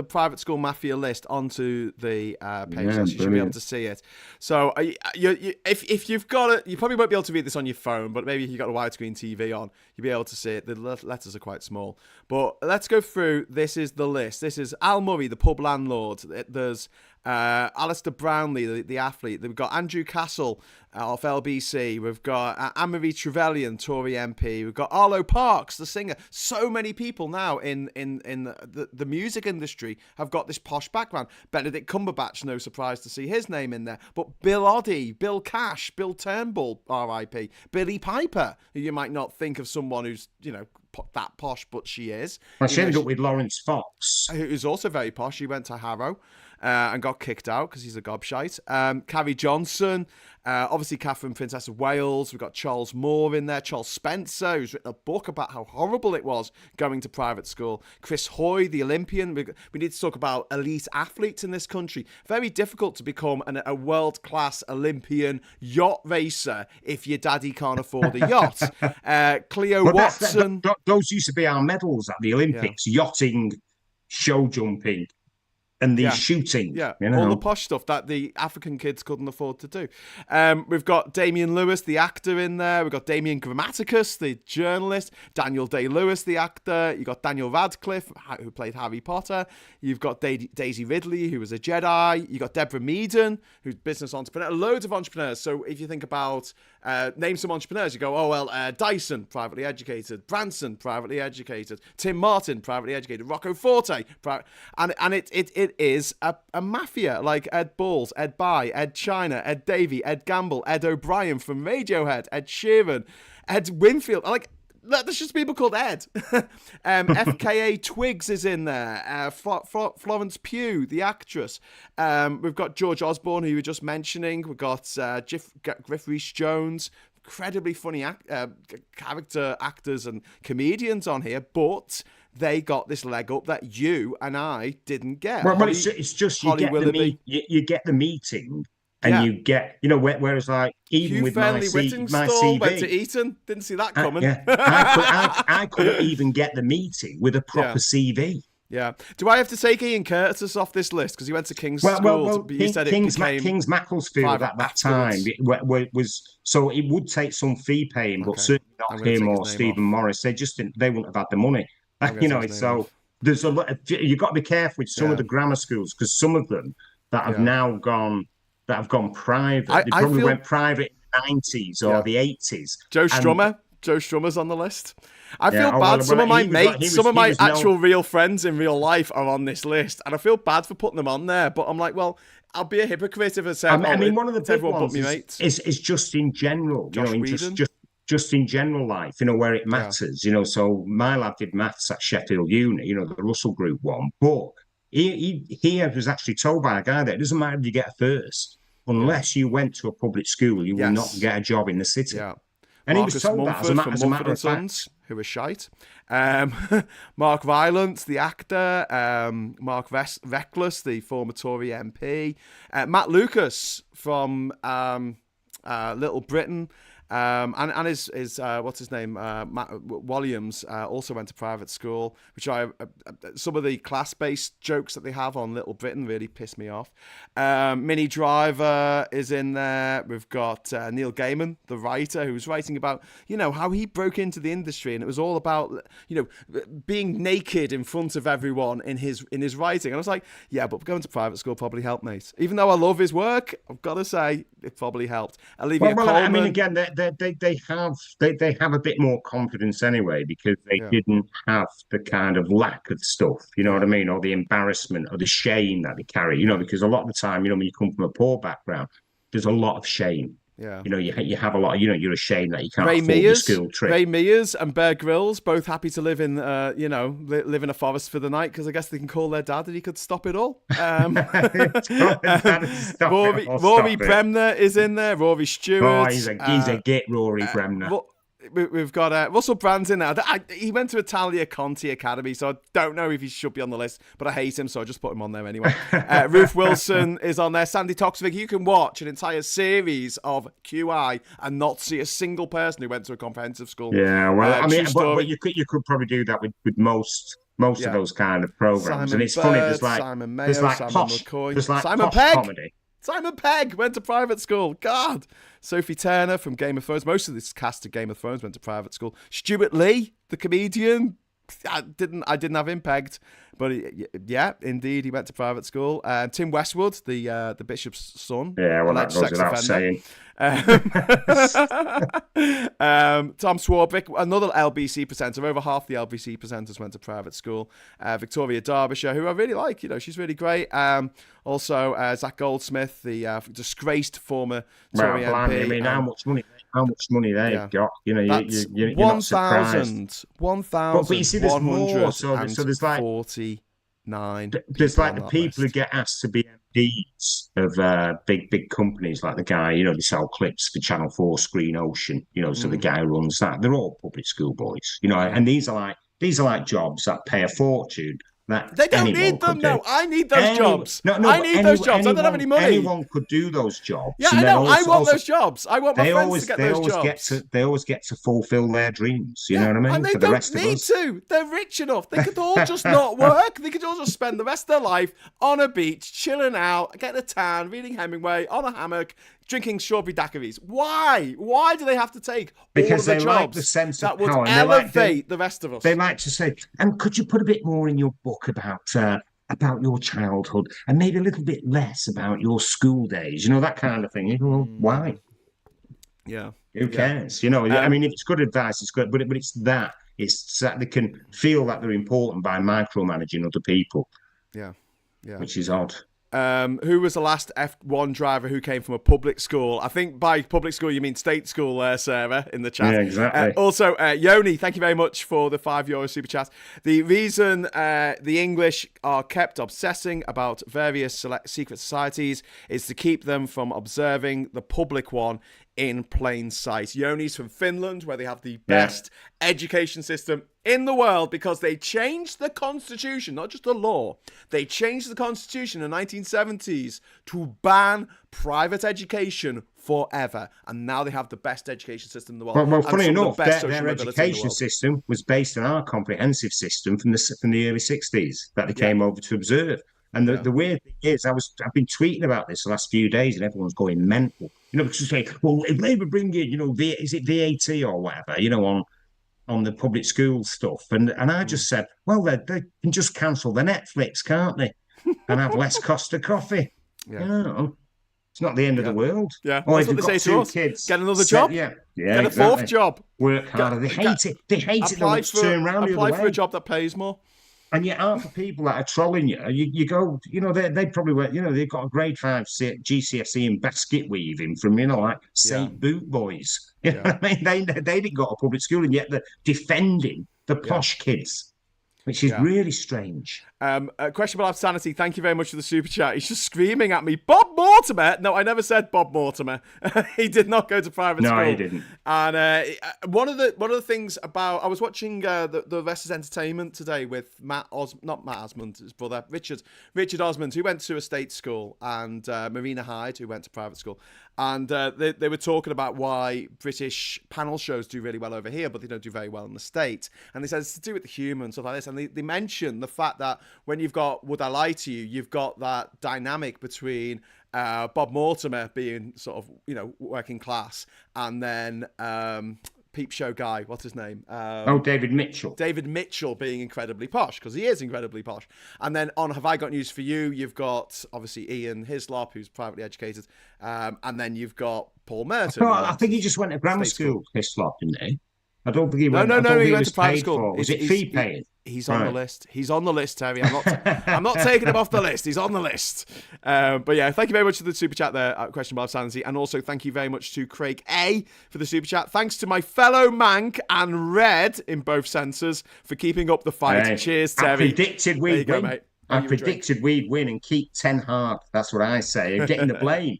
private school mafia list onto the page, so you should be able to see it. So if you've got it, you probably won't be able to read this on your phone, but maybe if you've got a widescreen TV on, you'll be able to see it. The letters are quite small. But let's go through. This is the list. This is Al Murray, the pub landlord. There's Alistair Brownlee, the athlete. We've got Andrew Castle off LBC. We've got Anne-Marie Trevelyan, Tory MP. We've got Arlo Parks, the singer. So many people now in the music industry have got this posh background. Benedict Cumberbatch, no surprise to see his name in there. But Bill Oddie, Bill Cash, Bill Turnbull, R.I.P. Billie Piper, who you might not think of someone who's, that posh, but she is. Well, she ended up with Lawrence Fox, who's also very posh. He went to Harrow and got kicked out because he's a gobshite. Carrie Johnson, obviously Catherine, Princess of Wales. We've got Charles Moore in there. Charles Spencer, who's written a book about how horrible it was going to private school. Chris Hoy, the Olympian. We need to talk about elite athletes in this country. Very difficult to become a world-class Olympian yacht racer if your daddy can't afford a yacht. Cleo Watson. Those used to be our medals at the Olympics: yachting, show jumping, and the shooting. Yeah, all the posh stuff that the African kids couldn't afford to do. We've got Damian Lewis, the actor, in there. We've got Damien Grammaticus, the journalist. Daniel Day-Lewis, the actor. You've got Daniel Radcliffe, who played Harry Potter. You've got Daisy Ridley, who was a Jedi. You've got Deborah Meaden, who's a business entrepreneur. Loads of entrepreneurs. So if you think about, name some entrepreneurs, you go, Dyson, privately educated. Branson, privately educated. Tim Martin, privately educated. Rocco Forte, and it is a mafia, like Ed Balls, Ed Bye, Ed China, Ed Davey, Ed Gamble, Ed O'Brien from Radiohead, Ed Sheeran, Ed Winfield. Like, there's just people called Ed. FKA Twigs is in there. Florence Pugh, the actress. We've got George Osborne, who you were just mentioning. We've got Griff Rhys-Jones. Incredibly funny character actors and comedians on here, but they got this leg up that you and I didn't get. Well, it's just you get the meeting, and you get, whereas like even Hugh with my CV, went to Eton, didn't see that coming. I couldn't even get the meeting with a proper CV. Yeah. Do I have to take Ian Curtis off this list because he went to King's School? Well, you said King's Macclesfield at that time was, so it would take some fee paying, but certainly not him or Stephen Morris. They wouldn't have had the money. So there's a lot. You've got to be careful with some of the grammar schools, because some of them that have now gone private. They probably went private in the 90s or the 80s. Joe Strummer's on the list. I feel bad. Some of my mates, some of my actual real friends in real life are on this list, and I feel bad for putting them on there. But I'm like, well, I'll be a hypocrite if I say, one of the big ones is just in general. Just in general life, where it matters. So my lad did maths at Sheffield Uni, the Russell Group one, but he was actually told by a guy that it doesn't matter if you get a first, unless you went to a public school, you will not get a job in the city. Yeah. And Marcus he was told Mumford that as a matter of Sons, who are shite. Mark Rylance, the actor. Mark Reckless, the former Tory MP. Matt Lucas from Little Britain. And his what's his name? Matt Williams also went to private school, which some of the class-based jokes that they have on Little Britain really piss me off. Minnie Driver is in there. We've got Neil Gaiman, the writer, who's writing about how he broke into the industry, and it was all about being naked in front of everyone in his writing. And I was like, yeah, but going to private school probably helped, mate. Even though I love his work, I've got to say it probably helped. Olivia Colman. I mean, again, they have a bit more confidence anyway, because they didn't have the kind of lack of stuff, what I mean, or the embarrassment or the shame that they carry, because a lot of the time, when you come from a poor background, there's a lot of shame. Yeah. You have a lot, you're ashamed that you can't afford the school trip. Ray Mears and Bear Grylls, both happy to live in, live in a forest for the night, because I guess they can call their dad and he could stop it all. Rory Bremner is in there. Rory Stewart. Oh, he's a git, Rory Bremner. We've got Russell Brand's in there. He went to Italia Conti Academy, so I don't know if he should be on the list, but I hate him, so I just put him on there anyway. Ruth Wilson is on there. Sandy Toksvig. You can watch an entire series of QI and not see a single person who went to a comprehensive school. Yeah, well, but you could probably do that with most of those kind of programs. And it's funny, there's like Simon Mayo, Simon McCoy, there's like Simon posh Pegg. comedy. Simon Pegg went to private school. God. Sophie Turner from Game of Thrones. Most of this cast of Game of Thrones went to private school. Stuart Lee, the comedian, I didn't have him pegged, but yeah, indeed, he went to private school. Tim Westwood, the bishop's son, Yeah, well, that alleged goes sex without offender. saying. Tom Swarbrick, another LBC presenter. Over half the LBC presenters went to private school. Victoria Derbyshire, who I really like. She's really great. Also, Zach Goldsmith, the disgraced former Tory MP. I mean, how much money they've got? You're not surprised. 1,000. But you see, there's more. So there's like 49. There's like the people who get asked to be MDs of big companies, like the guy, they sell clips for Channel 4 Screen Ocean, so the guy who runs that. They're all public school boys, and these are like jobs that pay a fortune. They don't need them. No, I need those jobs. I need those jobs. I don't have any money. Anyone could do those jobs. Yeah, I know. I want those jobs. I want my friends to get those jobs. They always get to fulfill their dreams. You know what I mean? And they don't need to. They're rich enough. They could all just not work. They could all just spend the rest of their life on a beach, chilling out, getting a tan, reading Hemingway on a hammock, drinking strawberry daiquiris. Why? Why do they have to take all of the jobs like the sense that of would power, elevate the rest of us? They like to say, and could you put a bit more in your book about your childhood and maybe a little bit less about your school days? That kind of thing. Why? Yeah. Who cares? I mean, if it's good advice, it's good, but it's that they can feel that they're important by micromanaging other people. Yeah. Which is odd. Who was the last F1 driver who came from a public school? I think by public school you mean state school there, Sarah, in the chat. Yeah, exactly. Also, Yoni, thank you very much for the €5 super chat. The reason the English are kept obsessing about various secret societies is to keep them from observing the public one in plain sight. Yoni's from Finland, where they have the best education system in the world because they changed the constitution, not just the law. They changed the constitution in the 1970s to ban private education forever. And now they have the best education system in the world. Well, funny enough, their education system was based on our comprehensive system from the early 60s that they came over to observe. And the weird thing is, I've been tweeting about this the last few days, and everyone's going mental. Because they say, well, if they were bringing, is it VAT or whatever, on the public school stuff, and I just said, well, they can just cancel the Netflix, can't they, and have less cost of coffee. It's not the end of the world. Yeah, or that's if what you've they got say to us. kids, get another job. Get a fourth job. Work harder. They hate it. They hate it. They'll turn around the other way. Apply for a job that pays more. And yet, half the people that are trolling you go, they probably went, they've got a grade 5 GCSE in basket weaving from, like St. Boot Boys. You know what I mean? They didn't go to public school, and yet they're defending the posh kids, which is really strange. Questionable Sanity, thank you very much for the super chat. He's just screaming at me, Bob Mortimer. No, I never said Bob Mortimer. He did not go to private school. No, he didn't. And one of the things about, I was watching the Rest is Entertainment today with not Matt Osmond, his brother, Richard Osmond, who went to a state school, and Marina Hyde, who went to private school. And they were talking about why British panel shows do really well over here, but they don't do very well in the States. And they said it's to do with the humour and stuff like this. And they mentioned the fact that when you've got Would I Lie to You, you've got that dynamic between Bob Mortimer being sort of, working class, and then Peep Show guy, what's his name? David Mitchell. David Mitchell being incredibly posh, because he is incredibly posh. And then on Have I Got News for You, you've got, obviously, Ian Hislop, who's privately educated, and then you've got Paul Merton. Well, I think he just went to grammar school, Hislop, didn't he? I don't think he went. No, he went to private school. Was it fee paying? He's on the list. He's on the list, Terry. I'm not taking him off the list. He's on the list. But yeah, thank you very much for the super chat there, Questionable Sanity. And also thank you very much to Craig A for the super chat. Thanks to my fellow Mank and Red in both senses for keeping up the fight. Hey, cheers, Terry. I predicted we'd win. Mate. I predicted we'd win and keep 10 hard. That's what I say. And getting the blame.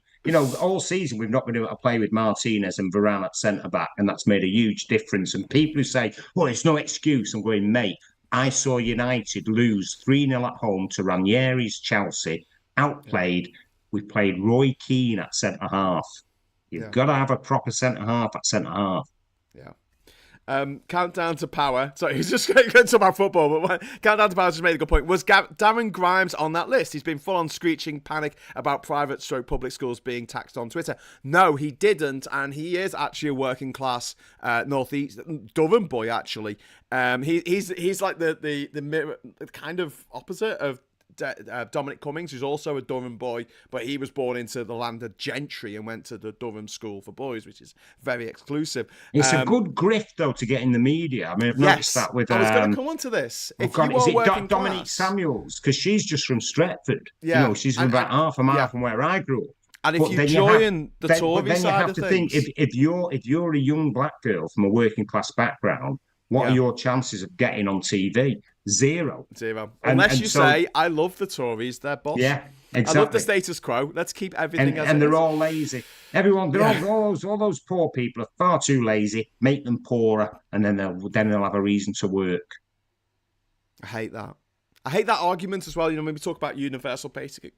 All season we've not been able to play with Martinez and Varane at centre-back, and that's made a huge difference. And people who say, well, it's no excuse, I'm going, mate, I saw United lose 3-0 at home to Ranieri's Chelsea, outplayed. We played Roy Keane at centre-half. You've got to have a proper centre-half at centre-half. Yeah. Countdown to Power. Sorry, he's just going to talk about football, but Countdown to Power just made a good point. Was Darren Grimes on that list? He's been full on screeching panic about public schools being taxed on Twitter. No, he didn't, and he is actually a working class northeast Durham boy. Actually, he's like the kind of opposite of Dominic Cummings, who's also a Durham boy, but he was born into the landed gentry and went to the Durham School for Boys, which is very exclusive. It's a good grift, though, to get in the media. I mean, I've noticed that with... I was going to come on to this. Is it Dominique Samuels? Because she's just from Stretford. Yeah. You know, she's from about half a mile from where I grew up. And if you join the Tory side of things... If you're a young black girl from a working class background, what are your chances of getting on TV? Zero. Unless you say, I love the Tories, they're boss. Yeah, exactly. I love the status quo. Let's keep everything as it is. And they're all lazy. Everyone, all those poor people are far too lazy. Make them poorer, and then they'll have a reason to work. I hate that. I hate that argument as well. You know, when we talk about universal basic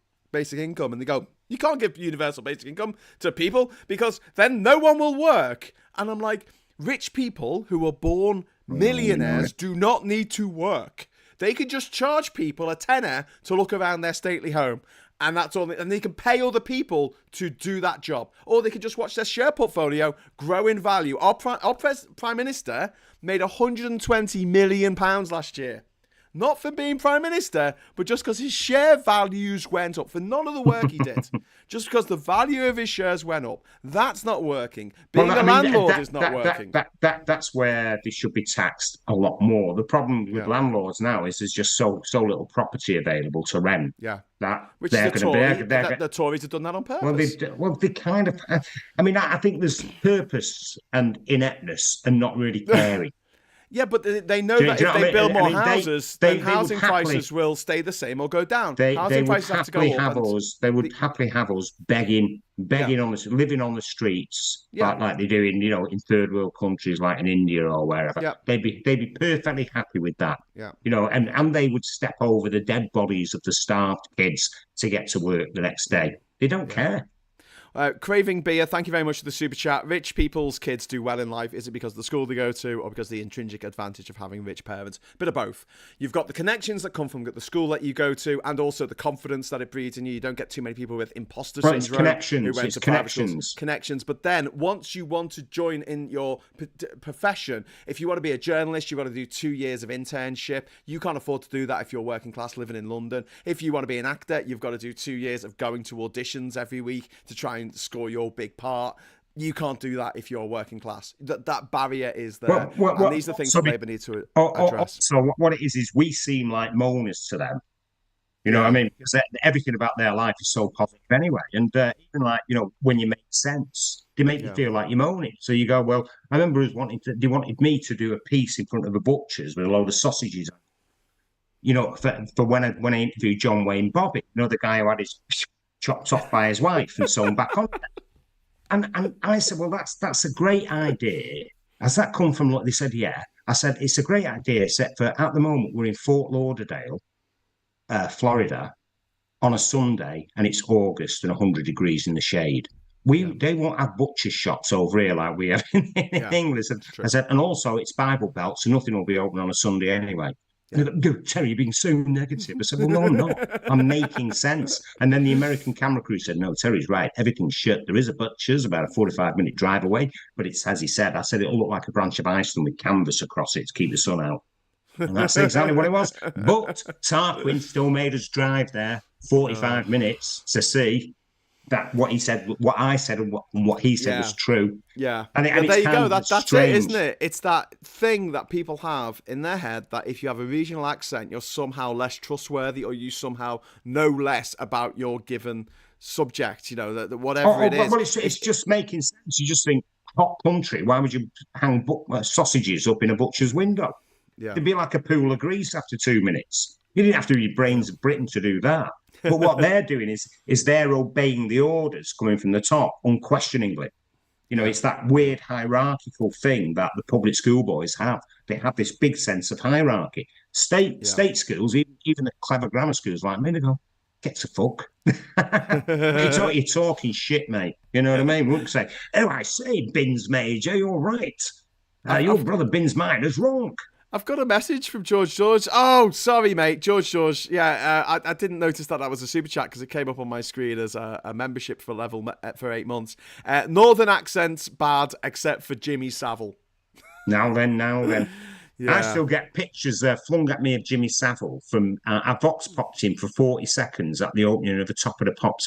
income, and they go, you can't give universal basic income to people because then no one will work. And I'm like, rich people who are born millionaires do not need to work. They can just charge people a tenner to look around their stately home, and that's all. And they can pay other people to do that job, or they can just watch their share portfolio grow in value. Our Prime Minister made £120 million last year. Not for being Prime Minister, but just because his share values went up for none of the work he did. Just because the value of his shares went up. That's not working. Being a landlord is not working. That's where they should be taxed a lot more. The problem with landlords now is there's just so little property available to rent. Yeah. Which the Tories have done that on purpose. They kind of... I mean, I think there's purpose and ineptness and not really caring. Yeah, but they know that if they build more houses, then housing prices will stay the same or go down. Housing prices have to go up. They would happily have us begging living on the streets, like they do in third world countries like in India or wherever. Yeah. They'd be perfectly happy with that. Yeah. And they would step over the dead bodies of the starved kids to get to work the next day. They don't care. Craving Beer, thank you very much for the super chat. Rich people's kids do well in life. Is it because of the school they go to or because of the intrinsic advantage of having rich parents? Bit of both. You've got the connections that come from the school that you go to and also the confidence that it breeds in you. You don't get too many people with imposter syndrome. It's connections. Who went to connections. Connections. But then once you want to join in your profession, if you want to be a journalist, you've got to do 2 years of internship. You can't afford to do that if you're working class living in London. If you want to be an actor, you've got to do 2 years of going to auditions every week to try and score your big part. You can't do that if you're working class. That barrier is there. And these are things that Labour need to address. So what it is we seem like moaners to them. You know what I mean? Because everything about their life is so positive anyway. And even like, when you make sense, they make you feel like you're moaning. So you go, well, I remember they wanted me to do a piece in front of a butcher's with a load of sausages on. For when I interviewed John Wayne Bobbitt, the guy who had his chopped off by his wife and sewn back on. And I said, well, that's a great idea. Has that come from what they said? Yeah. I said, it's a great idea, except for at the moment we're in Fort Lauderdale, Florida, on a Sunday, and it's August and 100 degrees in the shade. They won't have butcher shops over here like we have in England. I said, and also it's Bible Belt, so nothing will be open on a Sunday anyway. Yeah. Terry, you're being so negative. I said, well, no, I'm not. I'm making sense. And then the American camera crew said, no, Terry's right. Everything's shut. There is a butcher's about a 45-minute drive away, but it's, as he said, I said, it'll look like a branch of Iceland with canvas across it to keep the sun out. And that's exactly what it was. But Tarquin still made us drive there 45 minutes to see that what I said and what he said was true. Yeah. And there you go. That's it, isn't it? It's that thing that people have in their head that if you have a regional accent, you're somehow less trustworthy or you somehow know less about your given subject, that whatever it is. Well, it's just making sense. You just think, hot country, why would you hang sausages up in a butcher's window? Yeah. It'd be like a pool of grease after 2 minutes. You didn't have to be brains of Britain to do that. But what they're doing is they're obeying the orders coming from the top unquestioningly. It's that weird hierarchical thing that the public school boys have. They have this big sense of hierarchy. State schools, even the clever grammar schools like me, they go, get the fuck. You're talking shit, mate. You know what I mean? We wouldn't say, I say, Bins Major, you're right. Your brother bins mine as wrong. I've got a message from George. Oh, sorry, mate. George. Yeah, I didn't notice that was a super chat because it came up on my screen as a membership for for 8 months. Northern accents bad except for Jimmy Savile. Now then. Yeah. I still get pictures flung at me of Jimmy Savile from I vox popped him for 40 seconds at the opening of the Top of the Pops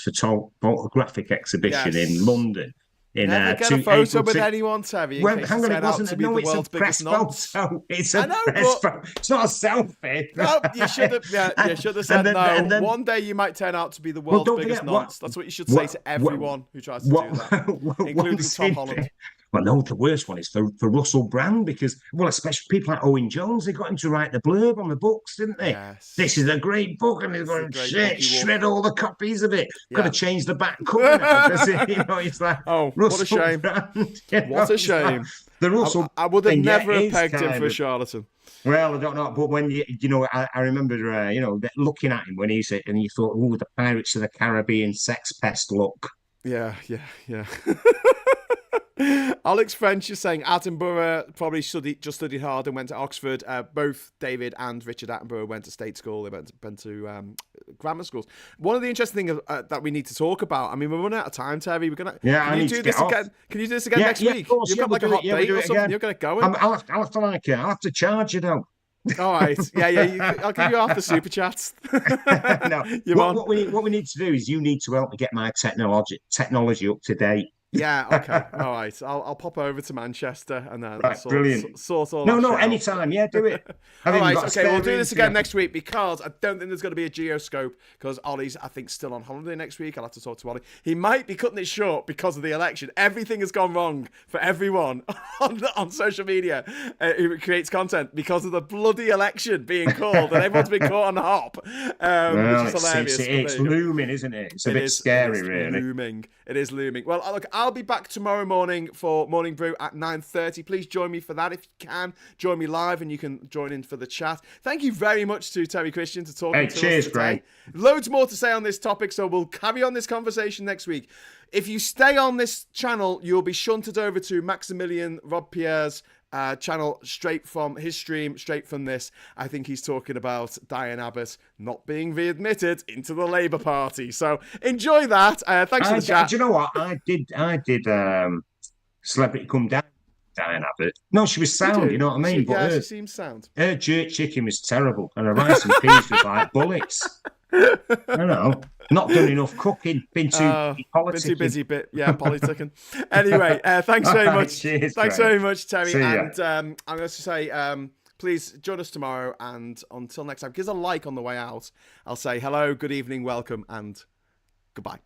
photographic exhibition in London. Never get a photo with anyone, Terry. Well, hang on, it wasn't. No, it's a press photo. It's a press photo. It's not a selfie. No, you should have. Yeah, you should have said no. One day you might turn out to be the world's biggest nonce. That's what you should say to everyone who tries to do that, including Tom Holland. Well, no, the worst one is for Russell Brand because, well, especially people like Owen Jones, they got him to write the blurb on the books, didn't they? Yes. This is a great book, and they're going, shred all the copies of it. Yeah. Got to change the back cover now because, it's like, oh, Russell what a shame. Brand, what a shame. Like the Russell I would have never pegged him for a charlatan. Well, I don't know, but when I remember, looking at him when he said, and you thought, oh, the Pirates of the Caribbean sex pest look. Yeah. Alex French is saying Attenborough probably just studied hard and went to Oxford. Both David and Richard Attenborough went to state school. They went to grammar schools. One of the interesting things that we need to talk about. I mean, we're running out of time, Terry. We're gonna. Yeah, can you do this again? Can you do this again next week? You've got like a hot date or something. You're gonna go. I'll have to charge you though. All right. Yeah. I'll give you half the super chats. No. What we need to do is you need to help me get my technology up to date. Yeah, okay. All right. I'll pop over to Manchester and then sort all that. No, anytime. Yeah, do it. All right, okay, we'll do this again next week because I don't think there's going to be a geoscope because Ollie's, I think, still on holiday next week. I'll have to talk to Ollie. He might be cutting it short because of the election. Everything has gone wrong for everyone on social media who creates content because of the bloody election being called and everyone's been caught on the hop, which is hilarious. It's looming, isn't it? It's a bit scary, really. It is looming. Well, look, I'll be back tomorrow morning for Morning Brew at 9:30. Please join me for that if you can. Join me live and you can join in for the chat. Thank you very much to Terry Christian for talking to us today. Graham. Loads more to say on this topic, so we'll carry on this conversation next week. If you stay on this channel, you'll be shunted over to Maximilian Robespierre's channel straight from his stream, straight from this. I think he's talking about Diane Abbott not being readmitted into the Labour Party. So enjoy that. Thanks for the chat. Do you know what? I did Celebrity Come Down, Diane Abbott. No, she was sound, you know what I mean? She seems sound. Her jerk chicken was terrible, and her rice and peas was like bullets. I don't know. Not done enough cooking. Been too busy, politicking. Anyway, thanks very much. Cheers, thanks very much, Terry. And I'm going to say, please join us tomorrow. And until next time, give us a like on the way out. I'll say hello, good evening, welcome, and goodbye.